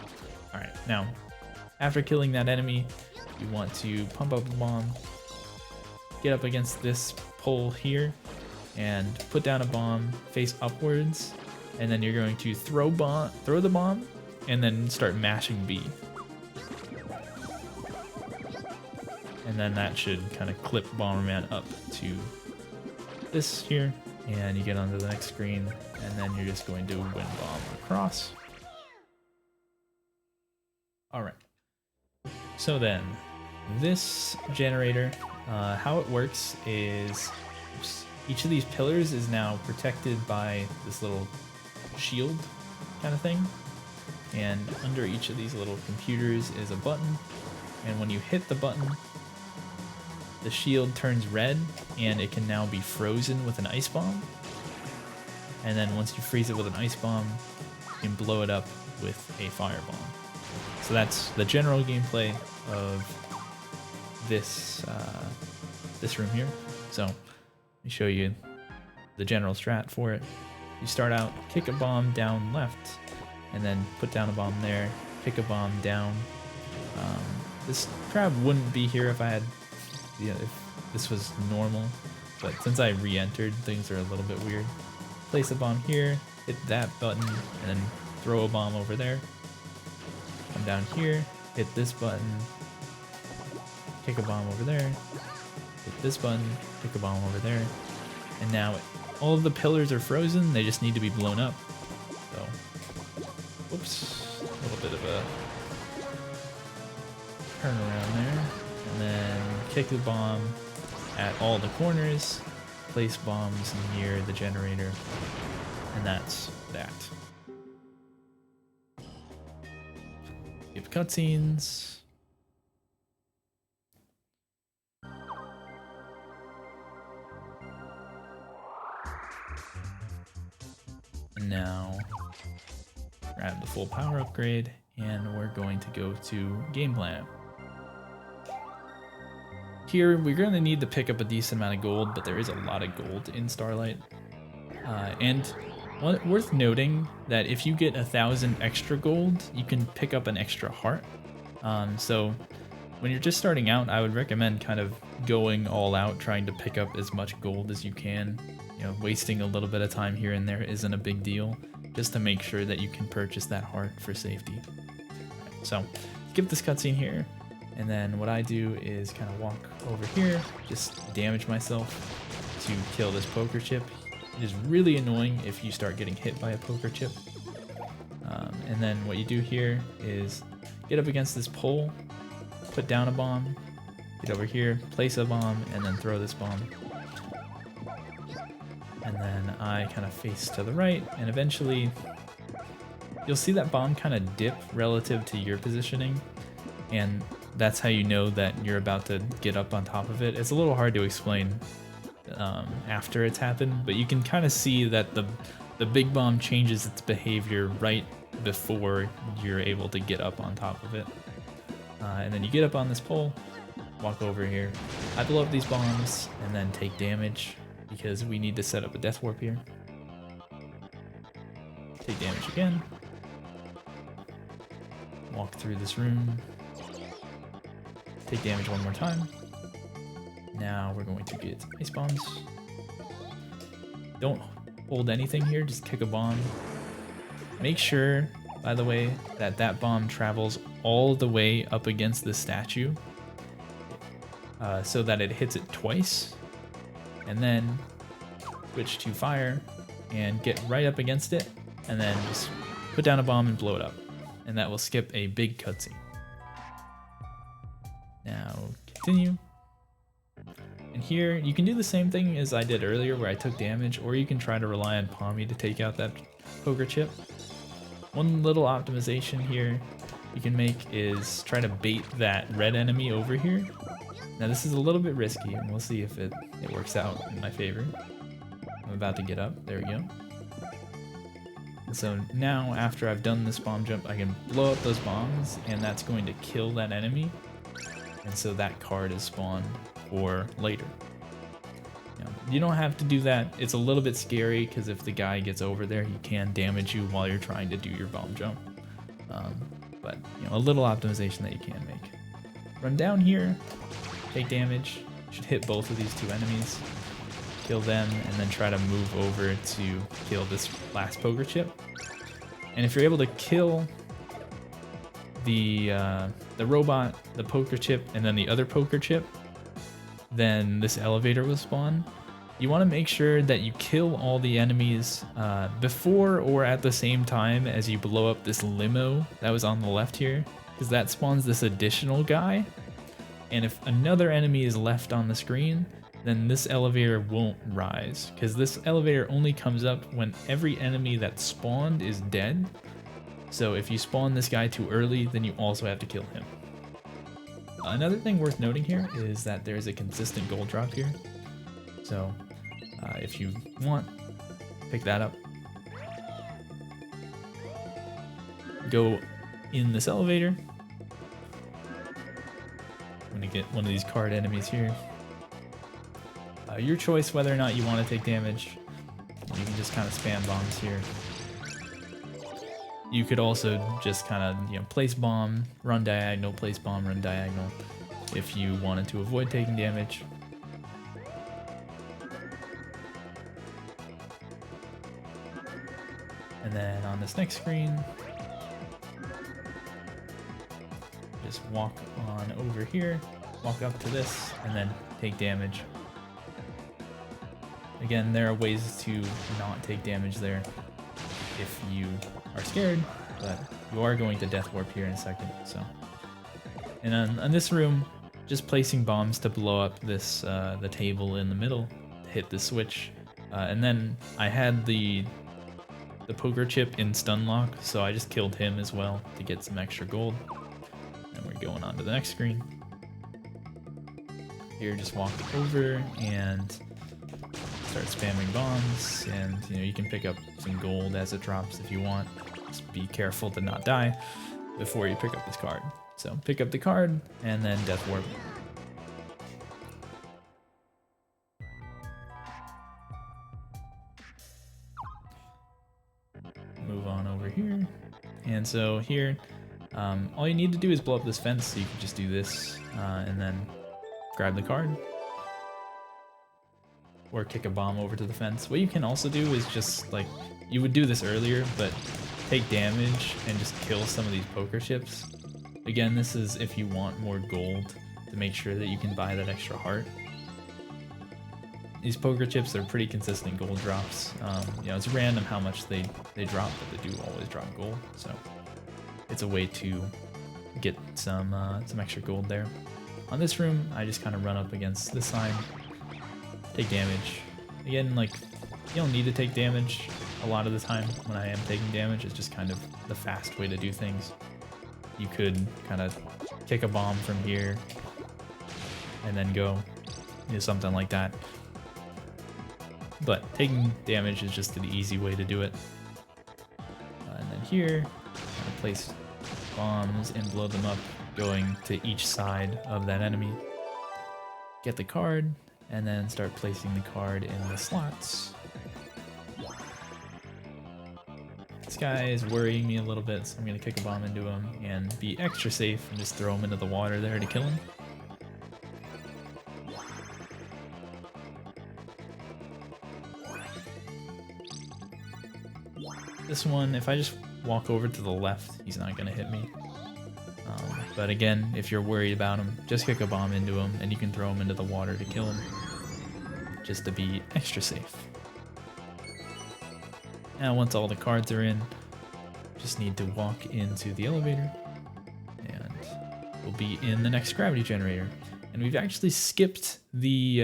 A: All right, now after killing that enemy, you want to pump up a bomb, get up against this pole here, and put down a bomb face upwards, and then you're going to throw the bomb, and then start mashing B. And then that should kind of clip Bomberman up to this here, and you get onto the next screen, and then you're just going to wind bomb across. Alright, so then this generator, how it works is each of these pillars is now protected by this little shield kind of thing, and under each of these little computers is a button, and when you hit the button, the shield turns red, and it can now be frozen with an ice bomb. And then once you freeze it with an ice bomb, you can blow it up with a firebomb. So that's the general gameplay of this this room here. So let me show you the general strat for it. You start out, kick a bomb down left, and then put down a bomb there, kick a bomb down. This crab wouldn't be here if I had, if this was normal, but since I re-entered, things are a little bit weird. Place a bomb here, hit that button, and then throw a bomb over there. Come down here, hit this button, kick a bomb over there, hit this button, kick a bomb over there, and now all of the pillars are frozen, they just need to be blown up. So, whoops, a little bit of a turn around there, and then kick the bomb at all the corners, place bombs near the generator, and that's that. Skip cutscenes. And now grab the full power upgrade, and we're going to go to game plan. Here, we're going to need to pick up a decent amount of gold, but there is a lot of gold in Starlight. And worth noting that if you get 1,000 extra gold, you can pick up an extra heart. So when you're just starting out, I would recommend kind of going all out, trying to pick up as much gold as you can. You know, wasting a little bit of time here and there isn't a big deal, just to make sure that you can purchase that heart for safety. Right, so skip this cutscene here. And then what I do is kind of walk over here, just damage myself to kill this poker chip. It is really annoying if you start getting hit by a poker chip. And then what you do here is get up against this pole, put down a bomb, get over here, place a bomb, and then throw this bomb. And then I kind of face to the right, and eventually you'll see that bomb kind of dip relative to your positioning, and that's how you know that you're about to get up on top of it. It's a little hard to explain after it's happened, but you can kind of see that the big bomb changes its behavior right before you're able to get up on top of it. And then you get up on this pole, walk over here. I blow up these bombs and then take damage because we need to set up a death warp here. Take damage again. Walk through this room. Take damage one more time. Now we're going to get ice bombs. Don't hold anything here, just kick a bomb. Make sure, by the way, that that bomb travels all the way up against the statue so that it hits it twice, and then switch to fire and get right up against it, and then just put down a bomb and blow it up, and that will skip a big cutscene. Now continue, and here you can do the same thing as I did earlier where I took damage, or you can try to rely on Pommy to take out that poker chip. One little optimization here you can make is try to bait that red enemy over here. Now this is a little bit risky, and we'll see if it works out in my favor. I'm about to get up. There we go. And so now, after I've done this bomb jump, I can blow up those bombs, and that's going to kill that enemy. And so that card is spawned for later. You don't have to do that. It's a little bit scary because if the guy gets over there, he can damage you while you're trying to do your bomb jump. But a little optimization that you can make. Run down here, take damage. Should hit both of these two enemies, kill them, and then try to move over to kill this last poker chip. And if you're able to kill the robot, the poker chip, and then the other poker chip, then this elevator will spawn. You want to make sure that you kill all the enemies before or at the same time as you blow up this limo that was on the left here, because that spawns this additional guy. And if another enemy is left on the screen, then this elevator won't rise, because this elevator only comes up when every enemy that spawned is dead. So if you spawn this guy too early, then you also have to kill him. Another thing worth noting here is that there's a consistent gold drop here. So if you want, pick that up. Go in this elevator. I'm gonna get one of these card enemies here. Your choice whether or not you want to take damage. You can just kind of spam bombs here. You could also just kind of, place bomb, run diagonal, place bomb, run diagonal, if you wanted to avoid taking damage. And then on this next screen, just walk on over here, walk up to this, and then take damage. Again, there are ways to not take damage there if you are scared, but you are going to death warp here in a second. So, and on this room, just placing bombs to blow up this the table in the middle to hit the switch, and then I had the poker chip in stun lock, so I just killed him as well to get some extra gold. And we're going on to the next screen. Here, just walk over and start spamming bombs, and you can pick up some gold as it drops if you want. Just be careful to not die before you pick up this card. So pick up the card and then death warp. Move on over here, and so here all you need to do is blow up this fence. So you can just do this and then grab the card, or kick a bomb over to the fence. What you can also do is just, like, you would do this earlier, but take damage and just kill some of these poker chips. Again, this is if you want more gold to make sure that you can buy that extra heart. These poker chips are pretty consistent gold drops. It's random how much they drop, but they do always drop gold. So it's a way to get some extra gold there. On this room, I just kind of run up against this side, take damage. Again, like, you don't need to take damage a lot of the time. When I am taking damage, it's just kind of the fast way to do things. You could kind of kick a bomb from here and then go, something like that. But taking damage is just the easy way to do it. And then here, kind of place bombs and blow them up, going to each side of that enemy. Get the card, and then start placing the card in the slots. This guy is worrying me a little bit, so I'm going to kick a bomb into him and be extra safe and just throw him into the water there to kill him. This one, if I just walk over to the left, he's not going to hit me. But again, if you're worried about him, just kick a bomb into him and you can throw him into the water to kill him, just to be extra safe. Now once all the cards are in, just need to walk into the elevator and we'll be in the next gravity generator. And we've actually skipped the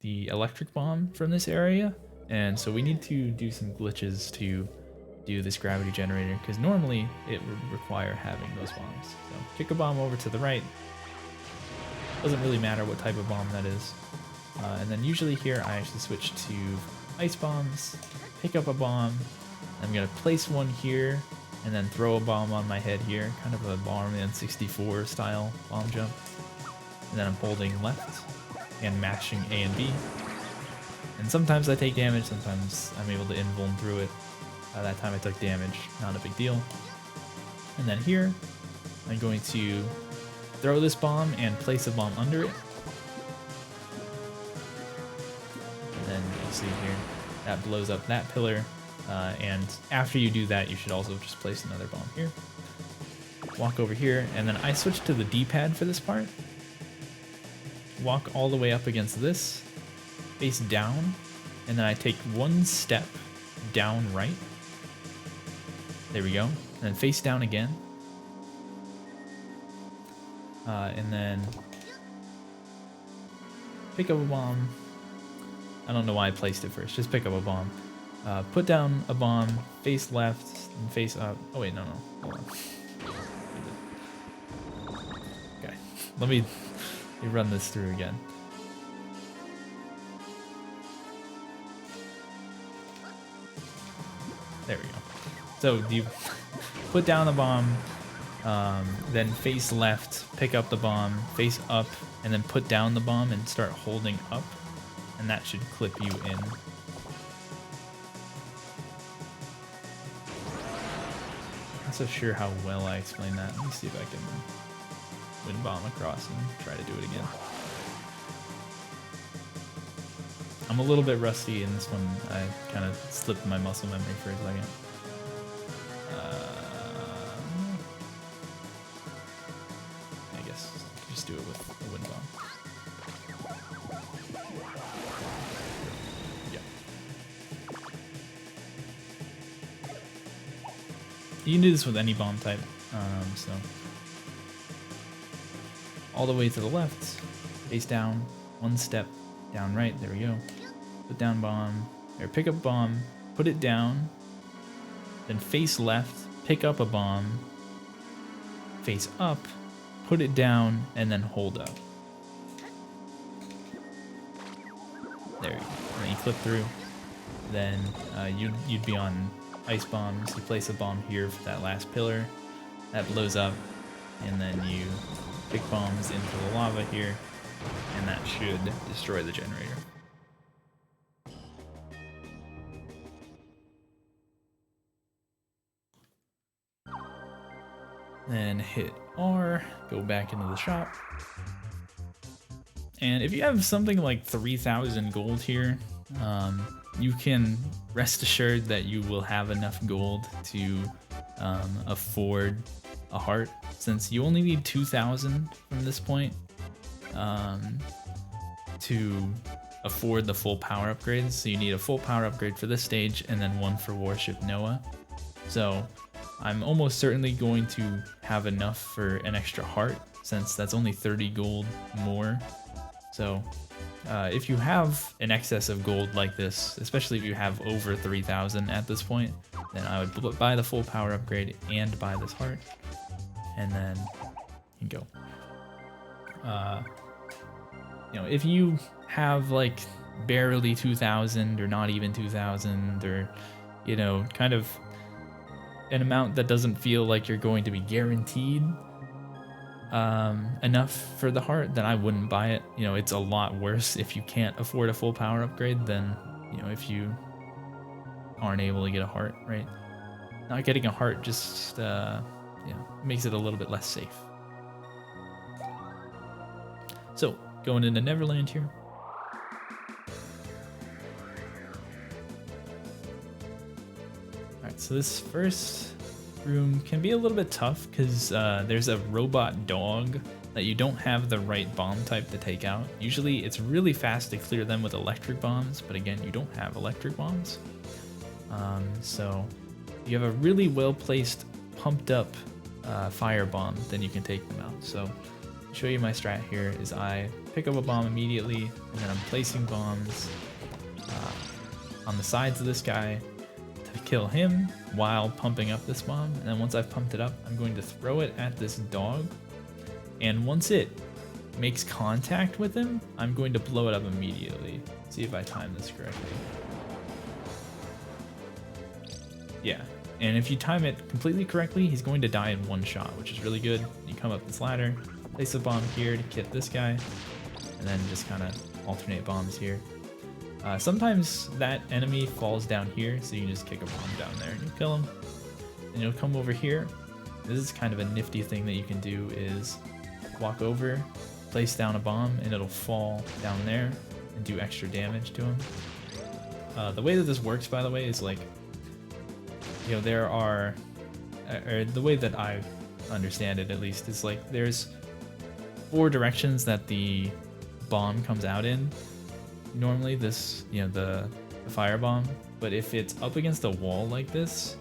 A: electric bomb from this area, and so we need to do some glitches to do this gravity generator, because normally it would require having those bombs. So kick a bomb over to the right. Doesn't really matter what type of bomb that is. And then usually here I actually switch to ice bombs, pick up a bomb. I'm gonna place one here and then throw a bomb on my head here, kind of a Bomberman 64 style bomb jump. And then I'm holding left and mashing A and B. And sometimes I take damage, sometimes I'm able to invuln through it. That time I took damage, not a big deal. And then here, I'm going to throw this bomb and place a bomb under it. And then you see here, that blows up that pillar. And after you do that, you should also just place another bomb here. Walk over here, and then I switch to the D-pad for this part. Walk all the way up against this, face down, and then I take one step down right. There we go. And then face down again. And then pick up a bomb. I don't know why I placed it first. Just pick up a bomb. Put down a bomb, face left, and face up. Oh wait, no. Hold on. Okay, let me run this through again. There we go. So you put down the bomb, then face left, pick up the bomb, face up, and then put down the bomb and start holding up, and that should clip you in. Not so sure how well I explained that. Let me see if I can wind bomb across and try to do it again. I'm a little bit rusty in this one. I kind of slipped my muscle memory for a second. I guess just do it with a wind bomb. Yeah. You can do this with any bomb type. So all the way to the left, face down, one step down right. There we go. Put down bomb, or pick up bomb, put it down, then face left, pick up a bomb, face up, put it down, and then hold up. There you go. And then you clip through. Then you'd be on ice bombs. You place a bomb here for that last pillar. That blows up, and then you pick bombs into the lava here, and that should destroy the generator. Then hit R, go back into the shop. And if you have something like 3,000 gold here, you can rest assured that you will have enough gold to afford a heart, since you only need 2,000 from this point to afford the full power upgrades. So you need a full power upgrade for this stage and then one for Warship Noah. So I'm almost certainly going to have enough for an extra heart, since that's only 30 gold more. So if you have an excess of gold like this, especially if you have over 3,000 at this point, then I would buy the full power upgrade and buy this heart, and then you can go. You know, if you have like barely 2,000 or not even 2,000, or you know, kind of an amount that doesn't feel like you're going to be guaranteed enough for the heart, then I wouldn't buy it. You know, it's a lot worse if you can't afford a full power upgrade than, you know, if you aren't able to get a heart, right? Not getting a heart just, you know, makes it a little bit less safe. So, going into Neverland here. Alright, so this first room can be a little bit tough because there's a robot dog that you don't have the right bomb type to take out. Usually it's really fast to clear them with electric bombs, but again, you don't have electric bombs. So you have a really well placed, pumped up fire bomb, then you can take them out. So I'll show you my strat here is I pick up a bomb immediately, and then I'm placing bombs on the sides of this guy to kill him while pumping up this bomb. And then once I've pumped it up, I'm going to throw it at this dog. And once it makes contact with him, I'm going to blow it up immediately. See if I time this correctly. Yeah, and if you time it completely correctly, he's going to die in one shot, which is really good. You come up this ladder, place a bomb here to hit this guy, and then just kind of alternate bombs here. Sometimes that enemy falls down here, so you can just kick a bomb down there and you kill him. And you'll come over here. This is kind of a nifty thing that you can do is walk over, place down a bomb, and it'll fall down there and do extra damage to him. The way that this works, by the way, is like, you know, there are, or the way that I understand it at least, is like there's 4 directions that the bomb comes out in. Normally this, you know, the fire bomb, but if it's up against a wall like this,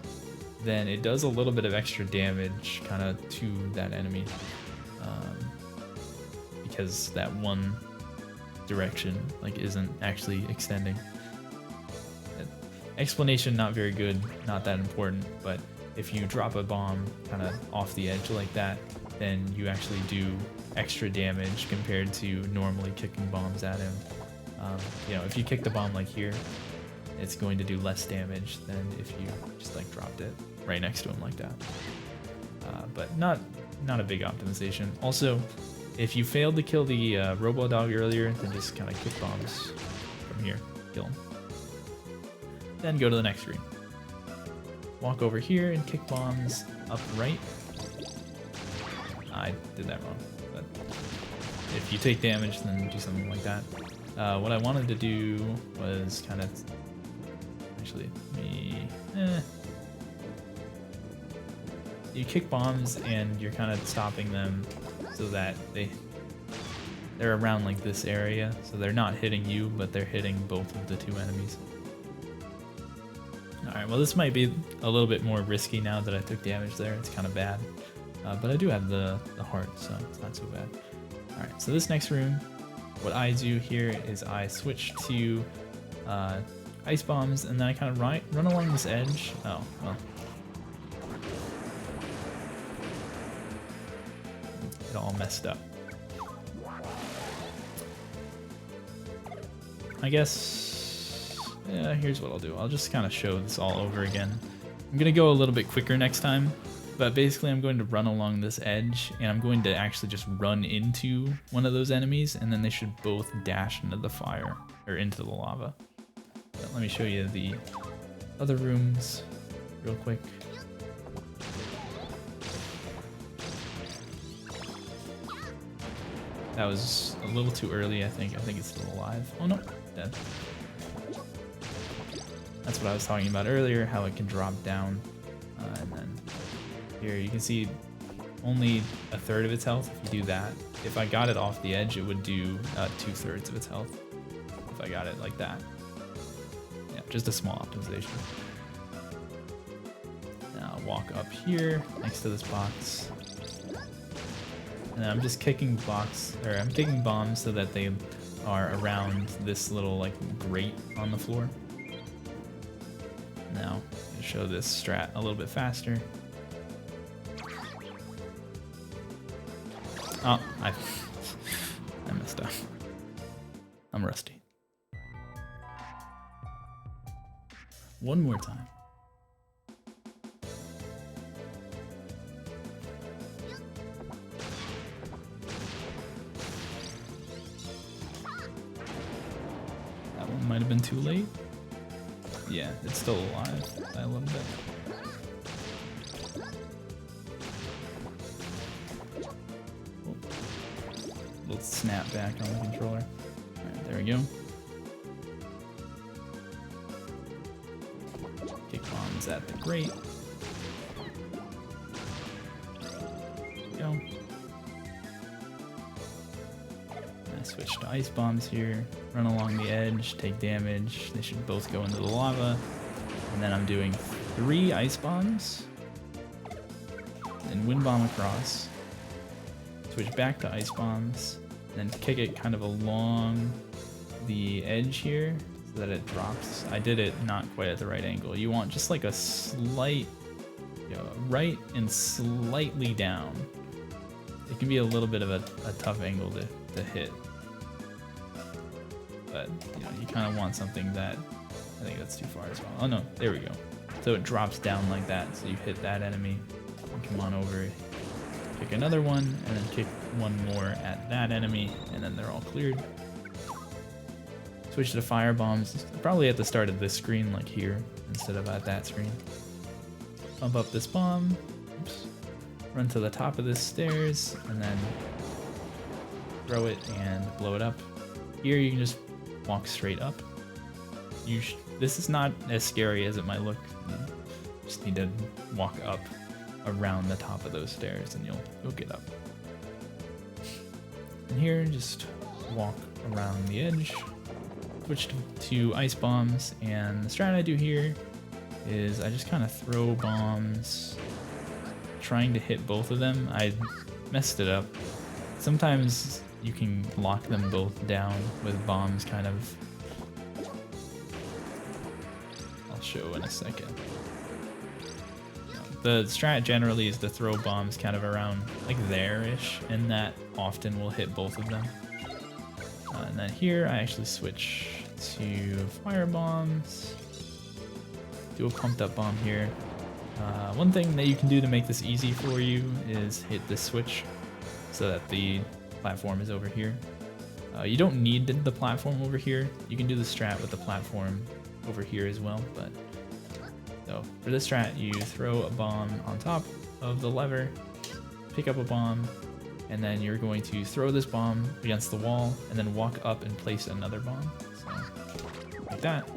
A: then it does a little bit of extra damage kind of to that enemy, because that one direction like isn't actually extending. Explanation not very good, not that important, but if you drop a bomb kind of off the edge like that, then you actually do extra damage compared to normally kicking bombs at him. You know, if you kick the bomb like here, it's going to do less damage than if you just like dropped it right next to him like that. But not a big optimization. Also, if you failed to kill the Robo Dog earlier, then just kind of kick bombs from here, kill him. Then go to the next screen. Walk over here and kick bombs up right. I did that wrong, but if you take damage, then do something like that. What I wanted to do was kind of, actually, you kick bombs and you're kind of stopping them so that they're around like this area, so they're not hitting you, but they're hitting both of the 2 enemies. Alright, well this might be a little bit more risky now that I took damage there. It's kind of bad, but I do have the heart, so it's not so bad. Alright, so this next room, what I do here is I switch to ice bombs, and then I kind of run along this edge. Oh, well. It all messed up. I guess, yeah, here's what I'll do. I'll just kind of show this all over again. I'm going to go a little bit quicker next time, but basically I'm going to run along this edge, and I'm going to actually just run into one of those enemies, and then they should both dash into the fire, or into the lava. But let me show you the other rooms real quick. That was a little too early, I think. I think it's still alive. Oh no, dead. That's what I was talking about earlier, how it can drop down. And then here you can see only 1/3 of its health if you do that. If I got it off the edge, it would do 2/3 of its health if I got it like that. Yeah, just a small optimization. Now I'll walk up here next to this box. And I'm just kicking I'm kicking bombs so that they are around this little like grate on the floor. Now, I'll show this strat a little bit faster. Oh, I messed up. I'm rusty. One more time. Might have been too late. Yeah, it's still alive. I love it. Oh. Little snap back on the controller. Alright, there we go. Kick bombs at the grate. Go. Switch to ice bombs here, run along the edge, take damage. They should both go into the lava. And then I'm doing 3 ice bombs, then wind bomb across, switch back to ice bombs, and then kick it kind of along the edge here so that it drops. I did it not quite at the right angle. You want just like a slight, you know, right and slightly down. It can be a little bit of a tough angle to hit. But you know, you kind of want something that, I think that's too far as well. Oh no, there we go. So it drops down like that. So you hit that enemy, and come on over, kick another one, and then kick one more at that enemy, and then they're all cleared. Switch to fire bombs, probably at the start of this screen, like here, instead of at that screen. Pump up this bomb, oops, run to the top of this stairs, and then throw it and blow it up. Here you can just walk straight up. This is not as scary as it might look. You just need to walk up around the top of those stairs and you'll get up. And here, just walk around the edge. Switch to ice bombs, and the strat I do here is I just kind of throw bombs, trying to hit both of them. I messed it up. Sometimes you can lock them both down with bombs kind of. I'll show in a second. The strat generally is to throw bombs kind of around like there-ish, and that often will hit both of them. And then here I actually switch to fire bombs. Do a pumped up bomb here. One thing that you can do to make this easy for you is hit this switch so that the platform is over here. You don't need the platform over here. You can do the strat with the platform over here as well, but so for this strat, you throw a bomb on top of the lever, pick up a bomb, and then you're going to throw this bomb against the wall and then walk up and place another bomb. So like that,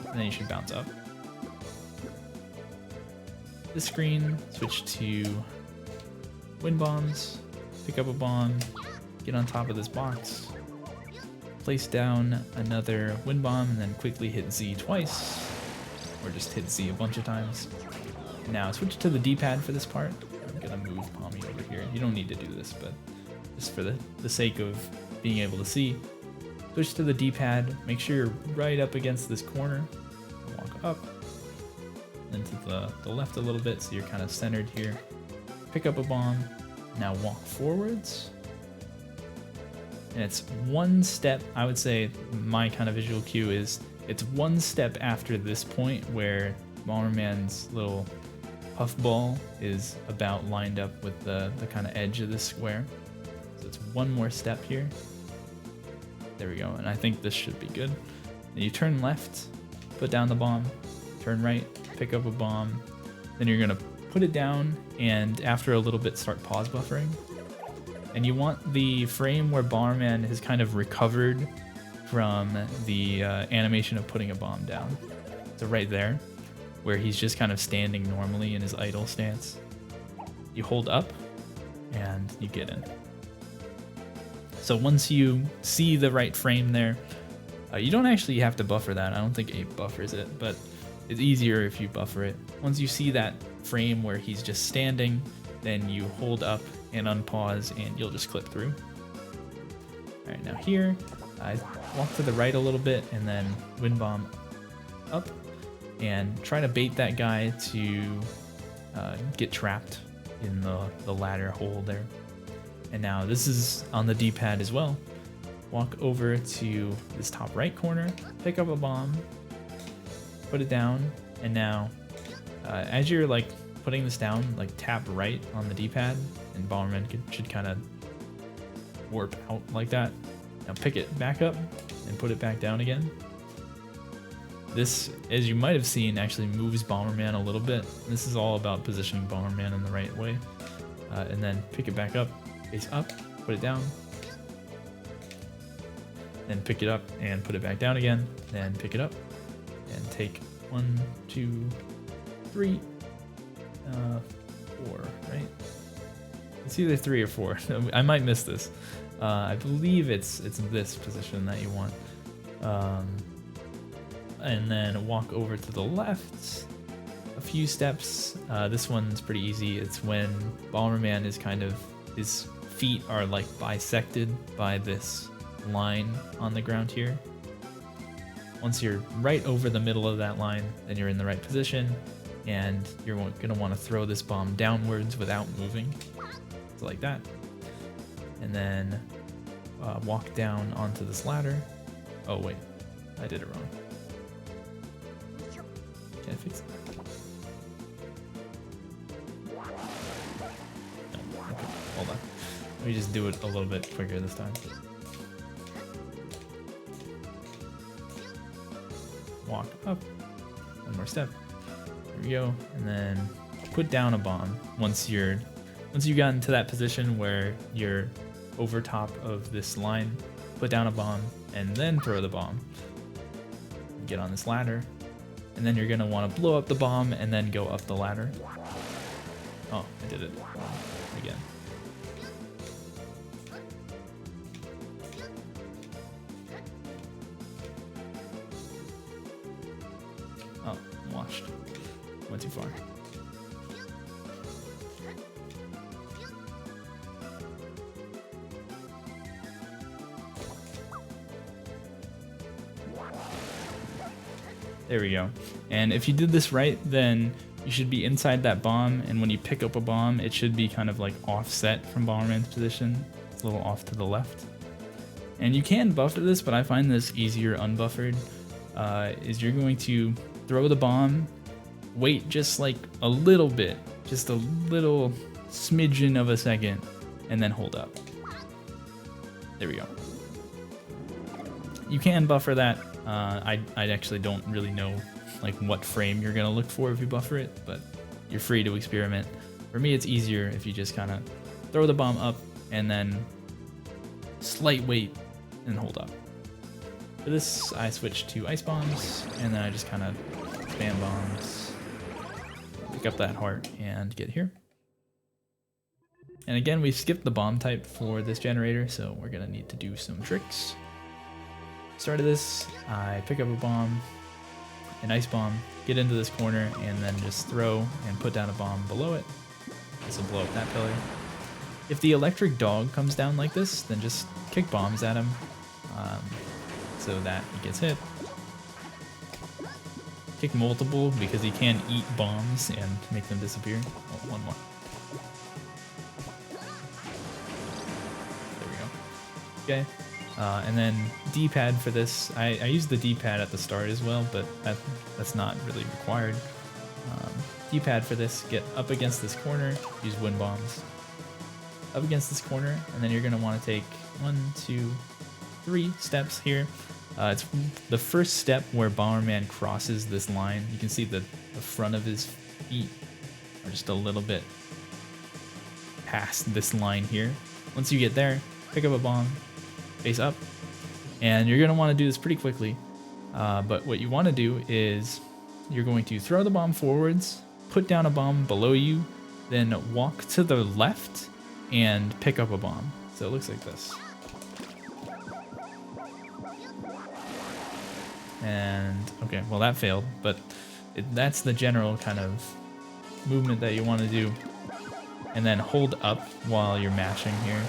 A: and then you should bounce up. This screen, switch to wind bombs, pick up a bomb, get on top of this box, place down another wind bomb, and then quickly hit Z twice, or just hit Z a bunch of times. Now switch to the D-pad for this part. I'm gonna move Pommy over here. You don't need to do this, but just for the sake of being able to see. Switch to the D-pad, make sure you're right up against this corner. Walk up, and to the left a little bit so you're kind of centered here. Pick up a bomb, now walk forwards. And it's one step, I would say my kind of visual cue is it's one step after this point where Bomberman's little puffball is about lined up with the kind of edge of this square. So it's one more step here. There we go, and I think this should be good. And you turn left, put down the bomb, turn right, pick up a bomb, then you're gonna put it down, and after a little bit start pause buffering. And you want the frame where Bomberman has kind of recovered from the animation of putting a bomb down. So right there, where he's just kind of standing normally in his idle stance. You hold up, and you get in. So once you see the right frame there, you don't actually have to buffer that. I don't think 8 buffers it, but it's easier if you buffer it. Once you see that frame where he's just standing, then you hold up and unpause, and you'll just clip through. All right, now here, I walk to the right a little bit, and then wind bomb up, and try to bait that guy to get trapped in the ladder hole there. And now this is on the D-pad as well. Walk over to this top right corner, pick up a bomb, put it down, and now as you're like putting this down, like tap right on the D-pad, and Bomberman should kind of warp out like that. Now pick it back up and put it back down again. This, as you might have seen, actually moves Bomberman a little bit. This is all about positioning Bomberman in the right way. And then pick it back up, face up, put it down. Then pick it up and put it back down again. Then pick it up and take 1, 2, 3, 4, right? It's either 3 or 4. I might miss this. I believe it's this position that you want. And then walk over to the left a few steps. This one's pretty easy. It's when Bomberman is kind of, his feet are like bisected by this line on the ground here. Once you're right over the middle of that line, then you're in the right position, and you're gonna want to throw this bomb downwards without moving. So like that. And then walk down onto this ladder. Oh wait, I did it wrong. Can I fix it? Let me just do it a little bit quicker this time. Walk up, one more step. There we go, and then put down a bomb once you've gotten to that position where you're over top of this line. Put down a bomb and then throw the bomb. Get on this ladder, and then you're gonna want to blow up the bomb and then go up the ladder. Oh, I did it again. Oh, I'm washed. Went too far. There we go. And if you did this right, then you should be inside that bomb, and when you pick up a bomb, it should be kind of like offset from Bomberman's position. It's a little off to the left. And you can buffer this, but I find this easier unbuffered. Is you're going to throw the bomb, wait just like a little bit, just a little smidgen of a second, and then hold up. There we go. You can buffer that. I actually don't really know like what frame you're gonna look for if you buffer it, but you're free to experiment. For me, it's easier if you just kind of throw the bomb up and then slight wait and hold up. For this, I switch to ice bombs, and then I just kind of spam bombs, pick up that heart, and get here. And again, we skipped the bomb type for this generator, so we're gonna need to do some tricks. Start of this, I pick up a bomb, an ice bomb, get into this corner, and then just throw and put down a bomb below it. This will blow up that pillar. If the electric dog comes down like this, then just kick bombs at him so that he gets hit. Kick multiple because he can eat bombs and make them disappear. Oh, one more. There we go. Okay. And then D-pad for this. I use the D-pad at the start as well, but that's not really required. D-pad for this, get up against this corner, use wind bombs. Up against this corner, and then you're going to want to take 1, 2, 3 steps here. It's the first step where Bomberman crosses this line. You can see the front of his feet are just a little bit past this line here. Once you get there, pick up a bomb, face up, and you're going to want to do this pretty quickly. But what you want to do is you're going to throw the bomb forwards, put down a bomb below you, then walk to the left and pick up a bomb. So it looks like this. And okay, well that failed, but that's the general kind of movement that you want to do. And then hold up while you're mashing here.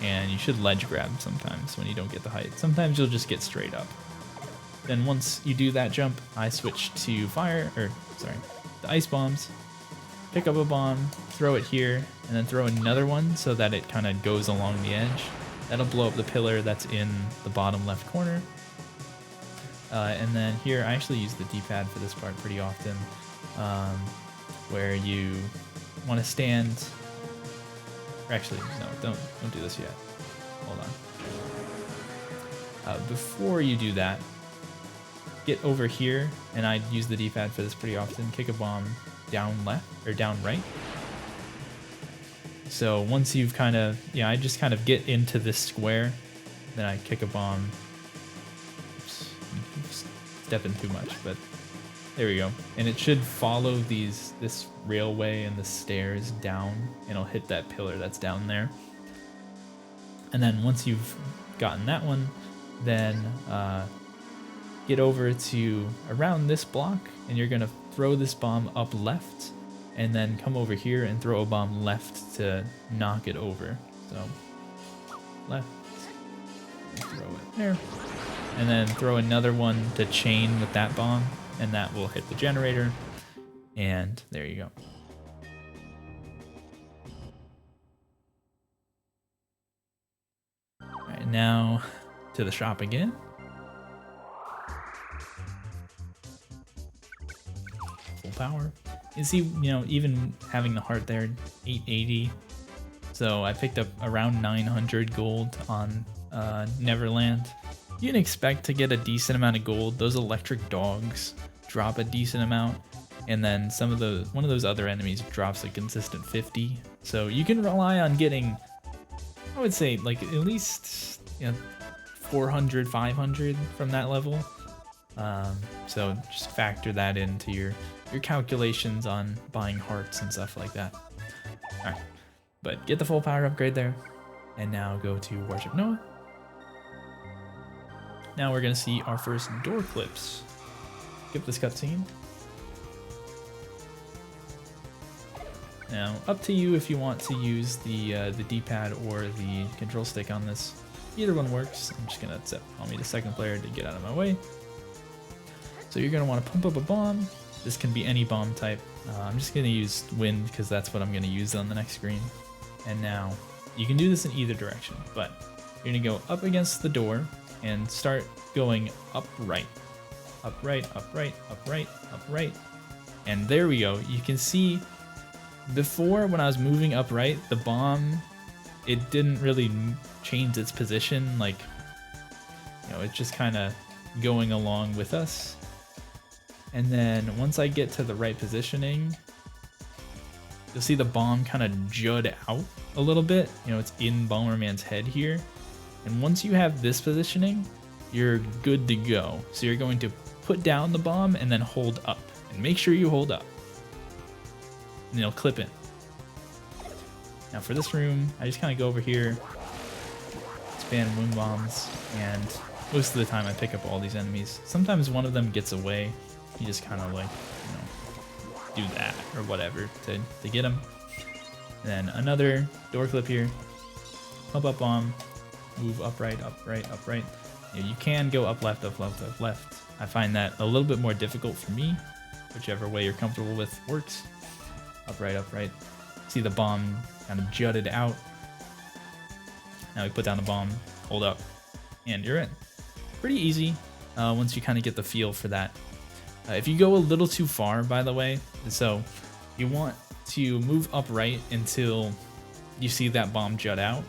A: And you should ledge grab sometimes when you don't get the height. Sometimes you'll just get straight up. Then once you do that jump, I switch to the ice bombs. Pick up a bomb, throw it here, and then throw another one so that it kind of goes along the edge. That'll blow up the pillar that's in the bottom left corner. And then here, I actually use the D-pad for this part pretty often, where you want to stand. Or actually, no, don't do this yet. Hold on. Before you do that, get over here, and I use the D-pad for this pretty often. Kick a bomb down left or down right. So once you've kind of, I just kind of get into this square, then I kick a bomb. Oops, stepping too much, but there we go. And it should follow this railway and the stairs down, and it'll hit that pillar that's down there. And then once you've gotten that one, then get over to around this block, and you're gonna throw this bomb up left, and then come over here and throw a bomb left to knock it over. So left, throw it there, and then throw another one to chain with that bomb, and that will hit the generator, and there you go. All right, now to the shop again. Full power. You see, even having the heart there, 880, So I picked up around 900 gold on Neverland. You can expect to get a decent amount of gold. Those electric dogs drop a decent amount, and then one of those other enemies drops a consistent 50. So you can rely on getting, I would say, like at least 400, 500 from that level. So just factor that into your calculations on buying hearts and stuff like that. All right, but get the full power upgrade there, and now go to Warship Noah. Now we're gonna see our first door clips. Skip this cutscene. Now, up to you if you want to use the D-pad or the control stick on this. Either one works. I'm just gonna set on me the second player to get out of my way. So you're gonna want to pump up a bomb. This can be any bomb type. I'm just gonna use wind because that's what I'm gonna use on the next screen. And now you can do this in either direction, but you're gonna go up against the door and start going upright. Upright, upright, upright, upright. And there we go. You can see before when I was moving upright, the bomb, it didn't really change its position. Like, it's just kind of going along with us. And then once I get to the right positioning, you'll see the bomb kind of jut out a little bit. It's in Bomberman's head here. And once you have this positioning, you're good to go. So you're going to put down the bomb and then hold up. And make sure you hold up. And it'll clip in. Now for this room, I just kind of go over here, spam wind bombs, and most of the time I pick up all these enemies. Sometimes one of them gets away. You just kind of like, do that or whatever to get them. And then another door clip here. Pump up bomb. Move upright, upright, upright. You can go up left, up left, up left. I find that a little bit more difficult for me. Whichever way you're comfortable with works. Upright, upright. See the bomb kind of jutted out. Now we put down the bomb, hold up, and you're in. Pretty easy once you kind of get the feel for that. If you go a little too far, by the way, so you want to move upright until you see that bomb jut out.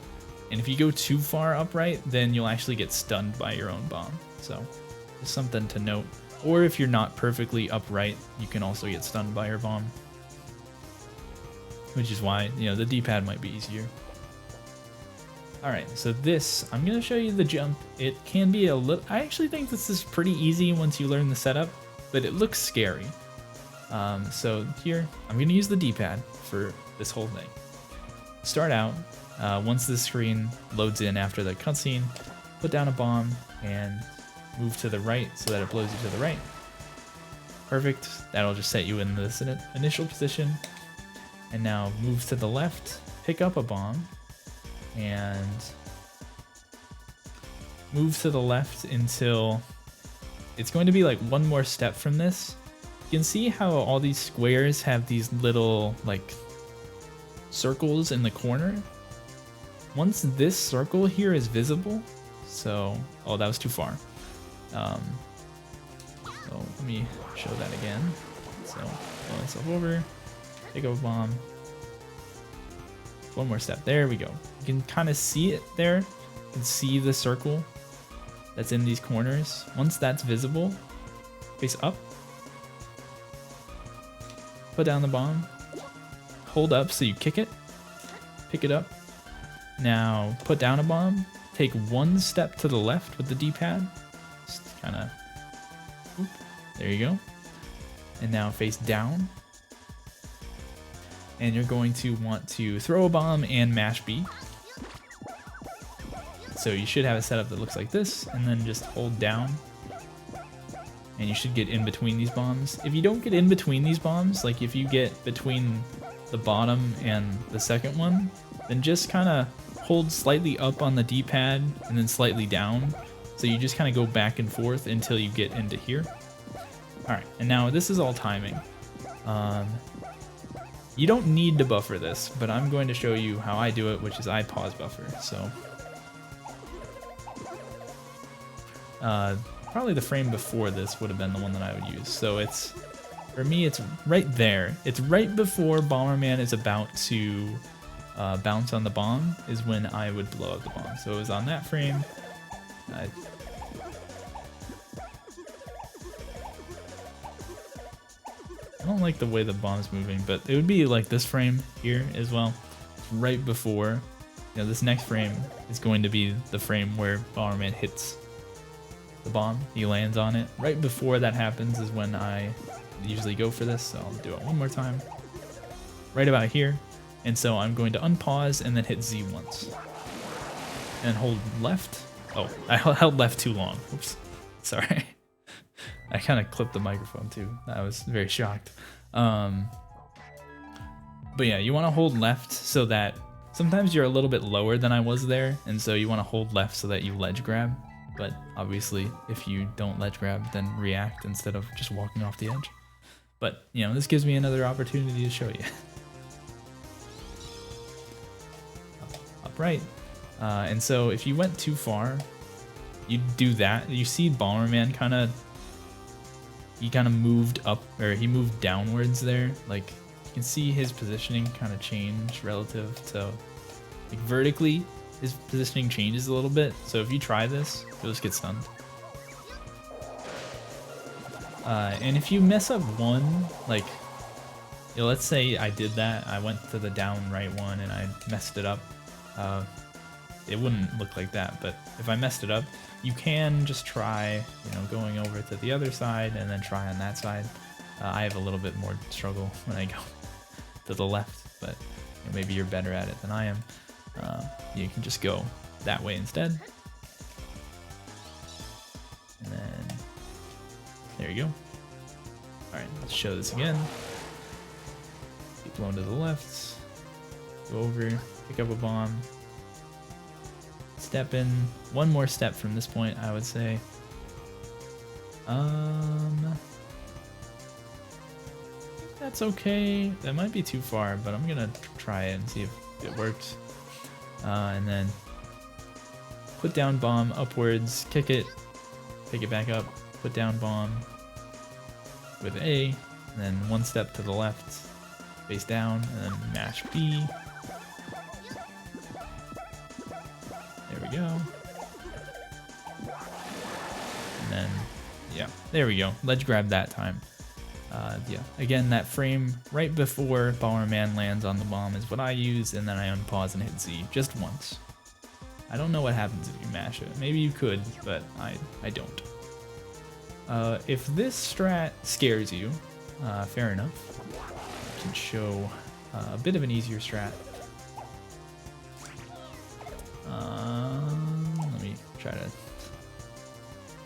A: And if you go too far upright, then you'll actually get stunned by your own bomb. So just something to note. Or if you're not perfectly upright, you can also get stunned by your bomb. Which is why, the D-pad might be easier. Alright, so this, I'm going to show you the jump. It can be a little, I actually think this is pretty easy once you learn the setup, but it looks scary. So here, I'm going to use the D-pad for this whole thing. Start out, once the screen loads in after the cutscene, put down a bomb and move to the right so that it blows you to the right. Perfect, that'll just set you in this initial position. And now move to the left, pick up a bomb, and move to the left until it's going to be like one more step from this. You can see how all these squares have these little like circles in the corner. Once this circle here is visible, so, oh, that was too far. So let me show that again. So pull myself over. Pick up a bomb. One more step. There we go. You can kind of see it there. You can see the circle that's in these corners. Once that's visible, face up. Put down the bomb. Hold up so you kick it. Pick it up. Now put down a bomb. Take one step to the left with the D-pad. Just kind of. There you go. And now face down. And you're going to want to throw a bomb and mash B. So you should have a setup that looks like this, and then just hold down. And you should get in between these bombs. If you don't get in between these bombs, like if you get between the bottom and the second one, then just kind of hold slightly up on the D-pad and then slightly down. So you just kind of go back and forth until you get into here. All right, and now this is all timing. You don't need to buffer this, but I'm going to show you how I do it, which is I pause buffer. So probably the frame before this would have been the one that I would use. So it's, for me, it's right there. It's right before Bomberman is about to bounce on the bomb is when I would blow up the bomb. So it was on that frame. I don't like the way the bomb's moving, but it would be like this frame here as well. Right before, you know, this next frame is going to be the frame where Bomberman hits the bomb. He lands on it. Right before that happens is when I usually go for this, so I'll do it one more time. Right about here. And so I'm going to unpause and then hit Z once. And hold left. Oh, I held left too long. Oops. Sorry. I kind of clipped the microphone too. I was very shocked. But yeah, you want to hold left so that sometimes you're a little bit lower than I was there. And so you want to hold left so that you ledge grab. But obviously, if you don't ledge grab, then react instead of just walking off the edge. But, you know, this gives me another opportunity to show you. Upright. And so if you went too far, you do that. You see Bomberman he kind of moved up, or he moved downwards there. Like, you can see his positioning kind of change relative to, like, vertically, his positioning changes a little bit. So if you try this, you'll just get stunned. And if you mess up one, like, you know, let's say I did that, I went to the down right one and I messed it up, it wouldn't look like that. But if I messed it up, you can just try, you know, going over to the other side and then try on that side. I have a little bit more struggle when I go to the left, but you know, maybe you're better at it than I am. You can just go that way instead. And then, there you go. Alright, let's show this again. Keep blown to the left. Go over, pick up a bomb. Step in. One more step from this point, I would say. That's okay. That might be too far, but I'm gonna try it and see if it works. And then put down bomb upwards, kick it, pick it back up, put down bomb with A, and then one step to the left, face down, and then mash B. There we go. And then, yeah, there we go. Ledge grab that time. Yeah, again, that frame right before Bomberman lands on the bomb is what I use, and then I unpause and hit Z just once. I don't know what happens if you mash it. Maybe you could, but I don't. If this strat scares you, fair enough. I can show a bit of an easier strat. Let me try to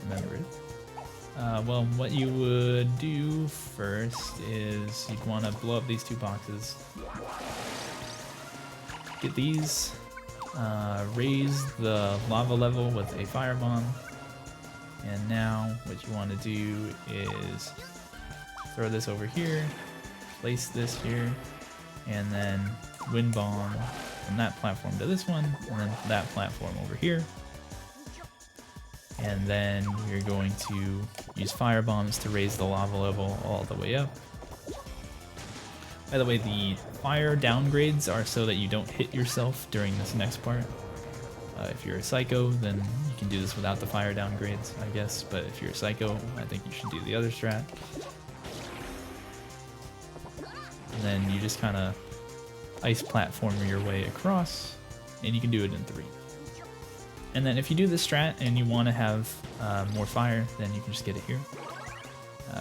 A: remember it. Well, what you would do first is you'd want to blow up these two boxes. Get these. Raise the lava level with a firebomb. And now what you want to do is throw this over here, place this here, and then wind bomb from that platform to this one, and then that platform over here. And then you're going to use fire bombs to raise the lava level all the way up. By the way, the fire downgrades are so that you don't hit yourself during this next part. If you're a psycho, then you can do this without the fire downgrades, I guess. But if you're a psycho, I think you should do the other strat. And then you just kind of ice platform your way across, and you can do it in 3. And then if you do this strat and you want to have more fire, then you can just get it here.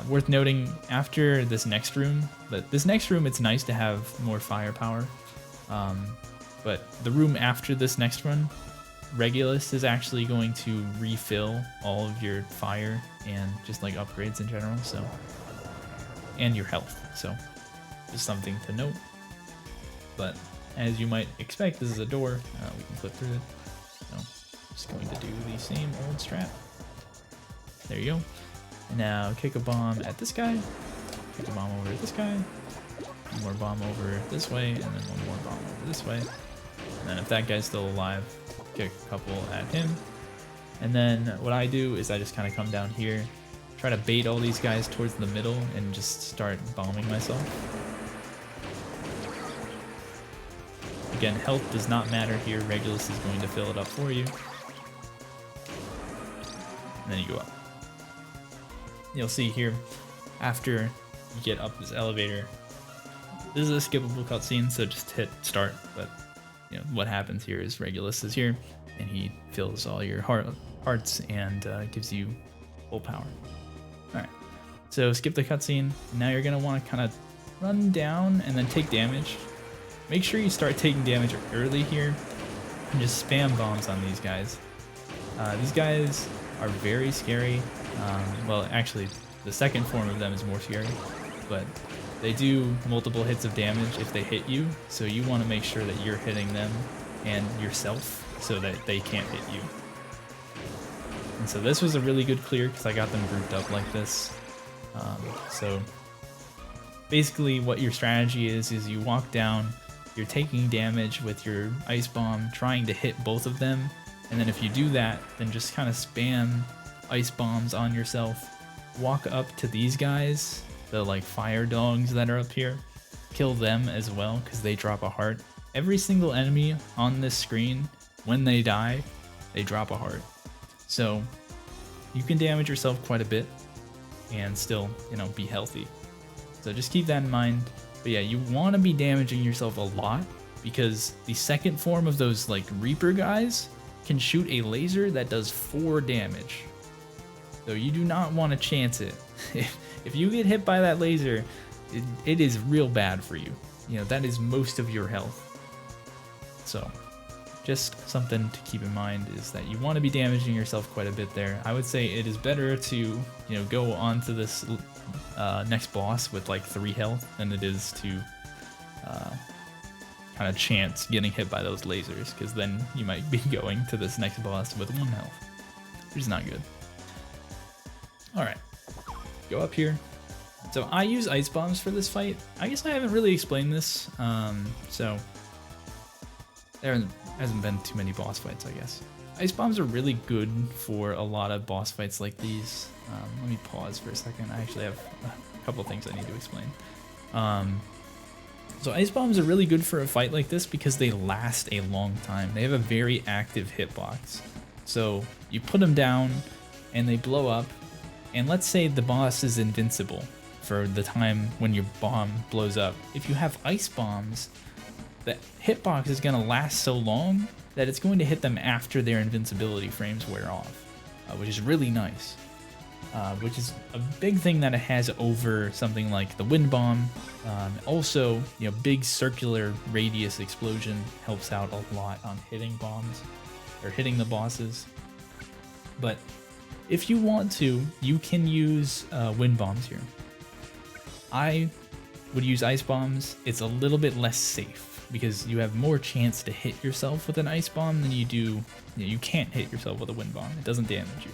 A: Worth noting, after this next room, it's nice to have more firepower. But the room after this next one, Regulus is actually going to refill all of your fire and just like upgrades in general, so, and your health, so just something to note. But as you might expect, this is a door. We can clip through it. So just going to do the same old strat. There you go. And now kick a bomb at this guy. Kick a bomb over at this guy. One more bomb over this way, and then one more bomb over this way. And then if that guy's still alive, kick a couple at him. And then what I do is I just kind of come down here, try to bait all these guys towards the middle, and just start bombing myself. Again, health does not matter here. Regulus is going to fill it up for you. And then you go up. You'll see here, after you get up this elevator, this is a skippable cutscene, so just hit start. But you know what happens here is Regulus is here, and he fills all your hearts and gives you full power. All right, so skip the cutscene. Now you're gonna want to kind of run down and then take damage. Make sure you start taking damage early here, and just spam bombs on these guys. These guys are very scary. Well, actually, the second form of them is more scary, but they do multiple hits of damage if they hit you, so you want to make sure that you're hitting them and yourself so that they can't hit you. And so this was a really good clear because I got them grouped up like this. So basically what your strategy is you walk down, you're taking damage with your ice bomb, trying to hit both of them, and then if you do that, then just kind of spam ice bombs on yourself. Walk up to these guys, the like fire dogs that are up here, kill them as well because they drop a heart. Every single enemy on this screen, when they die, they drop a heart. So you can damage yourself quite a bit and still, you know, be healthy. So just keep that in mind. But yeah, you want to be damaging yourself a lot because the second form of those like Reaper guys can shoot a laser that does 4 damage. So you do not want to chance it. If you get hit by that laser, it is real bad for you. You know, that is most of your health. So just something to keep in mind is that you want to be damaging yourself quite a bit there. I would say it is better to, you know, go on to this next boss with like 3 health than it is to kind of chance getting hit by those lasers, because then you might be going to this next boss with 1 health, which is not good. Alright, go up here. So I use ice bombs for this fight. I guess I haven't really explained this, so there hasn't been too many boss fights, I guess. Ice bombs are really good for a lot of boss fights like these. Let me pause for a second. I actually have a couple things I need to explain. So ice bombs are really good for a fight like this because they last a long time. They have a very active hitbox. So you put them down and they blow up, and let's say the boss is invincible for the time when your bomb blows up. If you have ice bombs, the hitbox is going to last so long that it's going to hit them after their invincibility frames wear off, which is really nice. Which is a big thing that it has over something like the wind bomb. Also, you know, big circular radius explosion helps out a lot on hitting bombs or hitting the bosses. But if you want to, you can use wind bombs here. I would use ice bombs. It's a little bit less safe because you have more chance to hit yourself with an ice bomb than you do. You know, you can't hit yourself with a wind bomb. It doesn't damage you.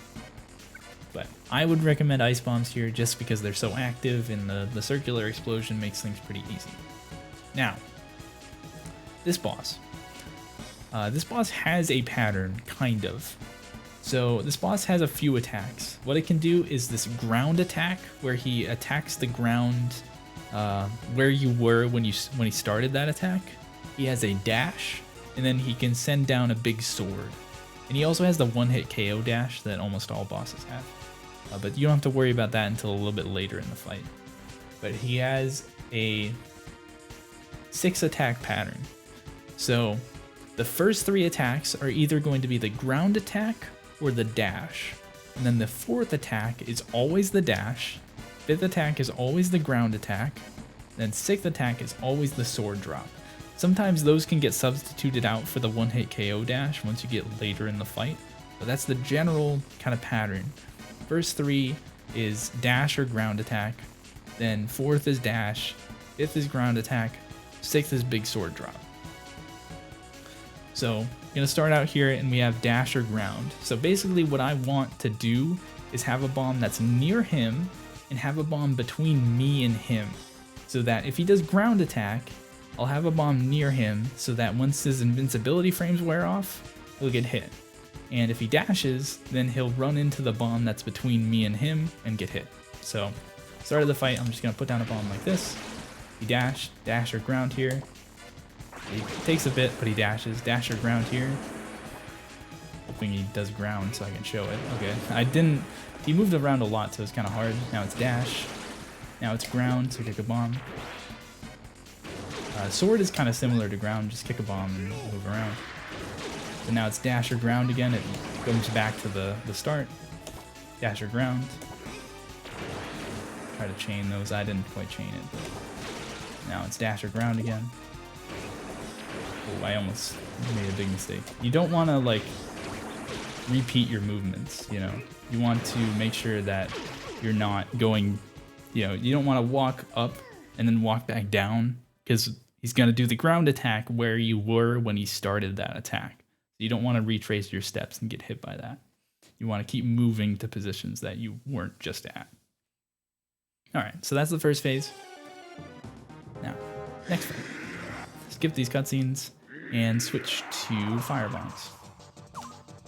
A: But I would recommend ice bombs here just because they're so active, and the circular explosion makes things pretty easy. Now, this boss has a pattern, kind of. So this boss has a few attacks. What it can do is this ground attack, where he attacks the ground where you were when he started that attack. He has a dash, and then he can send down a big sword. And he also has the one-hit KO dash that almost all bosses have. But you don't have to worry about that until a little bit later in the fight. But he has a 6-attack pattern. So the first 3 attacks are either going to be the ground attack or the dash. And then the 4th attack is always the dash. 5th attack is always the ground attack. Then 6th attack is always the sword drop. Sometimes those can get substituted out for the one-hit KO dash once you get later in the fight. But that's the general kind of pattern. First 3 is dash or ground attack, then 4th is dash, 5th is ground attack, 6th is big sword drop. So I'm gonna start out here and we have dash or ground. So basically what I want to do is have a bomb that's near him and have a bomb between me and him. So that if he does ground attack, I'll have a bomb near him so that once his invincibility frames wear off, he'll get hit. And if he dashes, then he'll run into the bomb that's between me and him and get hit. So, start of the fight, I'm just going to put down a bomb like this. He dash or ground here. He takes a bit, but he dashes. Dash or ground here. Hoping he does ground so I can show it. Okay, I didn't. He moved around a lot, so it's kind of hard. Now it's dash. Now it's ground, so kick a bomb. Sword is kind of similar to ground, just kick a bomb and move around. So now it's dash or ground again. It goes back to the start. Dash or ground. Try to chain those. I didn't quite chain it. But now it's dash or ground again. Oh, I almost made a big mistake. You don't want to like repeat your movements, you know. You want to make sure that you're not going, you know, you don't want to walk up and then walk back down because he's going to do the ground attack where you were when he started that attack. You don't want to retrace your steps and get hit by that. You want to keep moving to positions that you weren't just at. All right, so that's the first phase. Now, next phase. Skip these cutscenes and switch to fire bombs.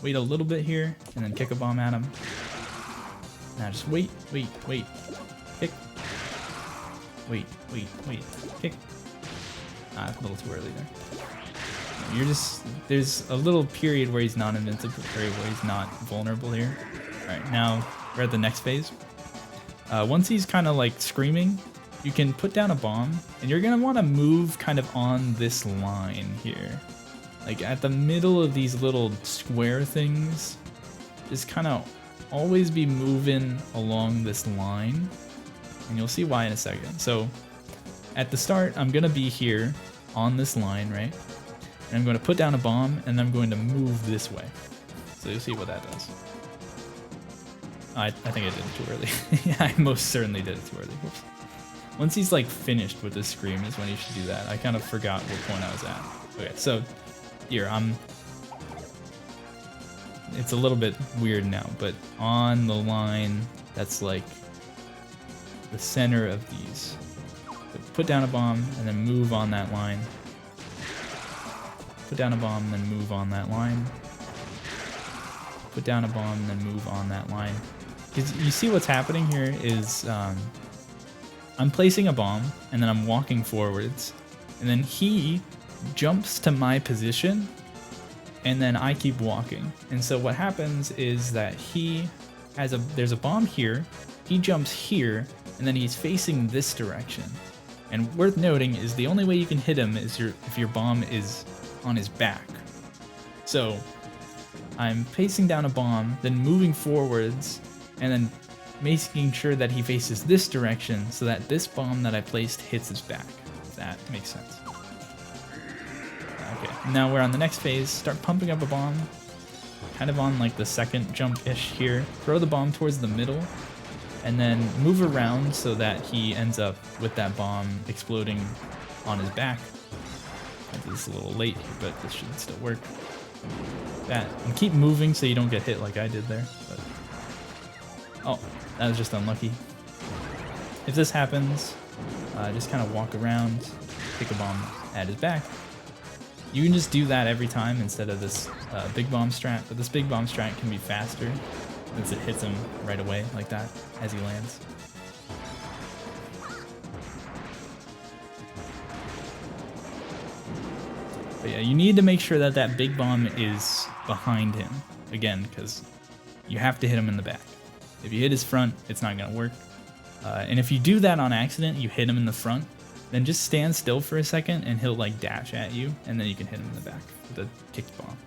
A: Wait a little bit here and then kick a bomb at him. Now just wait, kick. Wait, kick. Ah, a little too early there. You're just, there's a little period where he's not invincible, or where he's not vulnerable here. All right, now we're at the next phase. Once he's kind of like screaming, you can put down a bomb, and you're gonna want to move kind of on this line here. Like at the middle of these little square things, just kind of always be moving along this line, and you'll see why in a second. So at the start, I'm gonna be here on this line, right? And I'm going to put down a bomb, and I'm going to move this way. So you'll see what that does. I think I did it too early. Yeah, I most certainly did it too early. Whoops. Once he's like finished with the scream is when you should do that. I kind of forgot what point I was at. Okay, so here, it's a little bit weird now, but on the line that's like the center of these. So put down a bomb, and then move on that line. Put down a bomb, then move on that line. Put down a bomb, then move on that line. Because you see what's happening here is I'm placing a bomb, and then I'm walking forwards, and then he jumps to my position, and then I keep walking. And so what happens is that there's a bomb here, he jumps here, and then he's facing this direction. And worth noting is the only way you can hit him is if your bomb is on his back. So I'm placing down a bomb, then moving forwards, and then making sure that he faces this direction so that this bomb that I placed hits his back, if that makes sense. Okay, now we're on the next phase. Start pumping up a bomb, kind of on like the second jump-ish here. Throw the bomb towards the middle, and then move around so that he ends up with that bomb exploding on his back. This is a little late here, but this should still work. That, and keep moving so you don't get hit like I did there. But oh, that was just unlucky. If this happens, just kind of walk around, pick a bomb at his back. You can just do that every time instead of this big bomb strat, but this big bomb strat can be faster since it hits him right away like that as he lands. But yeah, you need to make sure that that big bomb is behind him, again, because you have to hit him in the back. If you hit his front, it's not going to work. And if you do that on accident, you hit him in the front, then just stand still for a second and he'll like dash at you, and then you can hit him in the back with a kicked bomb.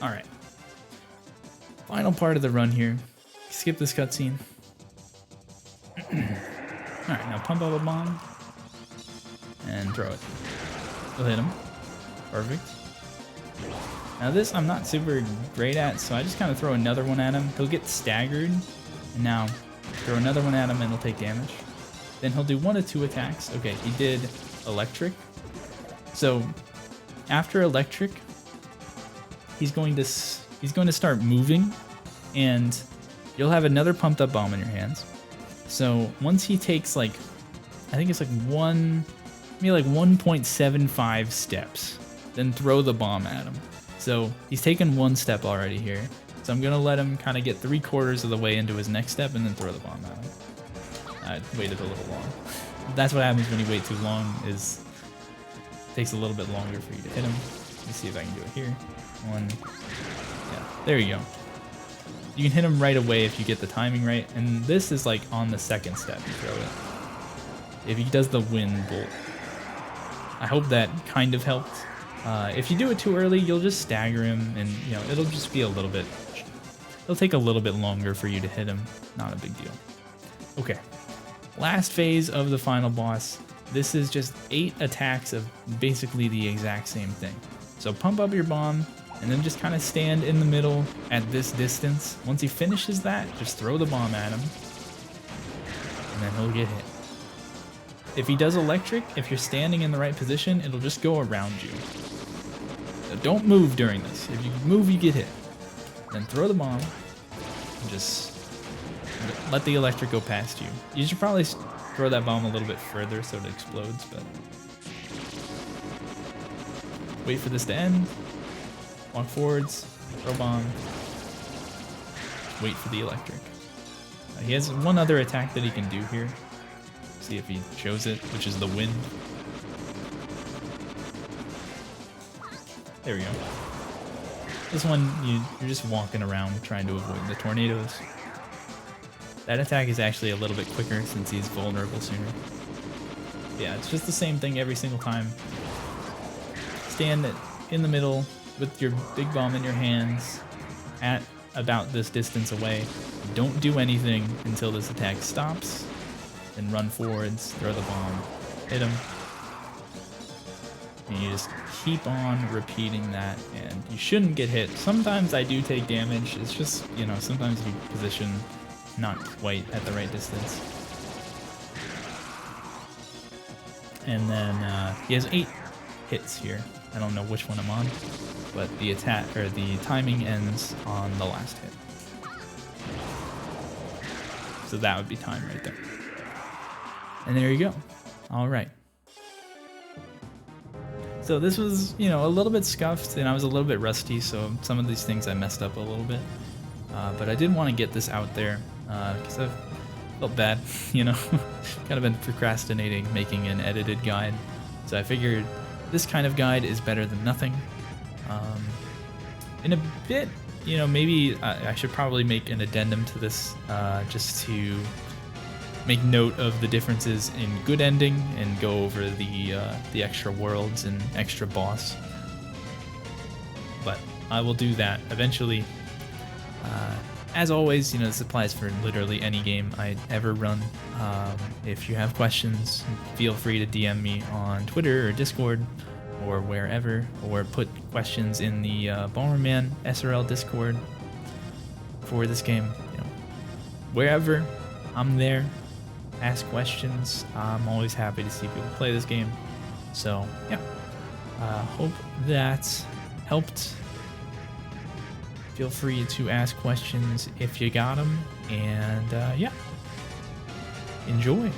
A: Alright. Final part of the run here. Skip this cutscene. Alright, now pump up a bomb and throw it. You'll hit him. Perfect. Now this I'm not super great at, so I just kind of throw another one at him. He'll get staggered, and now throw another one at him and he'll take damage. Then he'll do 1 of 2 attacks. Okay, he did electric. So after electric, he's going to start moving, and you'll have another pumped up bomb in your hands. So once he takes like, I think it's like maybe like 1.75 steps, then throw the bomb at him. So he's taken 1 step already here. So I'm gonna let him kind of get 3/4 of the way into his next step and then throw the bomb at him. I waited a little long. That's what happens when you wait too long, is takes a little bit longer for you to hit him. Let me see if I can do it here. One. Yeah, there you go. You can hit him right away if you get the timing right, and this is like on the second step you throw it. If he does the wind bolt. I hope that kind of helped. If you do it too early, you'll just stagger him, and you know it'll just be a little bit. It'll take a little bit longer for you to hit him. Not a big deal. Okay, last phase of the final boss. This is just 8 attacks of basically the exact same thing. So pump up your bomb, and then just kind of stand in the middle at this distance. Once he finishes that, just throw the bomb at him, and then he'll get hit. If he does electric, if you're standing in the right position, it'll just go around you. So don't move during this. If you move, you get hit. Then throw the bomb, and just let the electric go past you. You should probably throw that bomb a little bit further so it explodes, but wait for this to end. Walk forwards, throw bomb, wait for the electric. He has one other attack that he can do here. See if he shows it, which is the wind. There we go. This one, you're just walking around trying to avoid the tornadoes. That attack is actually a little bit quicker since he's vulnerable sooner. Yeah, it's just the same thing every single time. Stand in the middle with your big bomb in your hands at about this distance away. Don't do anything until this attack stops. Then run forwards, throw the bomb, hit him. And you just keep on repeating that, and you shouldn't get hit. Sometimes I do take damage. It's just, you know, sometimes you position not quite at the right distance. And then he has 8 hits here. I don't know which one I'm on, but the attack or the timing ends on the last hit. So that would be time right there. And there you go. All right. So this was, you know, a little bit scuffed, and I was a little bit rusty, so some of these things I messed up a little bit. But I did want to get this out there because I felt bad, you know. Kind of been procrastinating making an edited guide. So I figured this kind of guide is better than nothing. In a bit, you know, maybe I should probably make an addendum to this just to make note of the differences in good ending and go over the extra worlds and extra boss. But I will do that eventually. As always, you know, this applies for literally any game I ever run. If you have questions, feel free to DM me on Twitter or Discord or wherever, or put questions in the Bomberman SRL Discord for this game. You know, wherever, I'm there. Ask questions. I'm always happy to see people play this game. So yeah, hope that helped. Feel free to ask questions if you got them, and yeah, enjoy.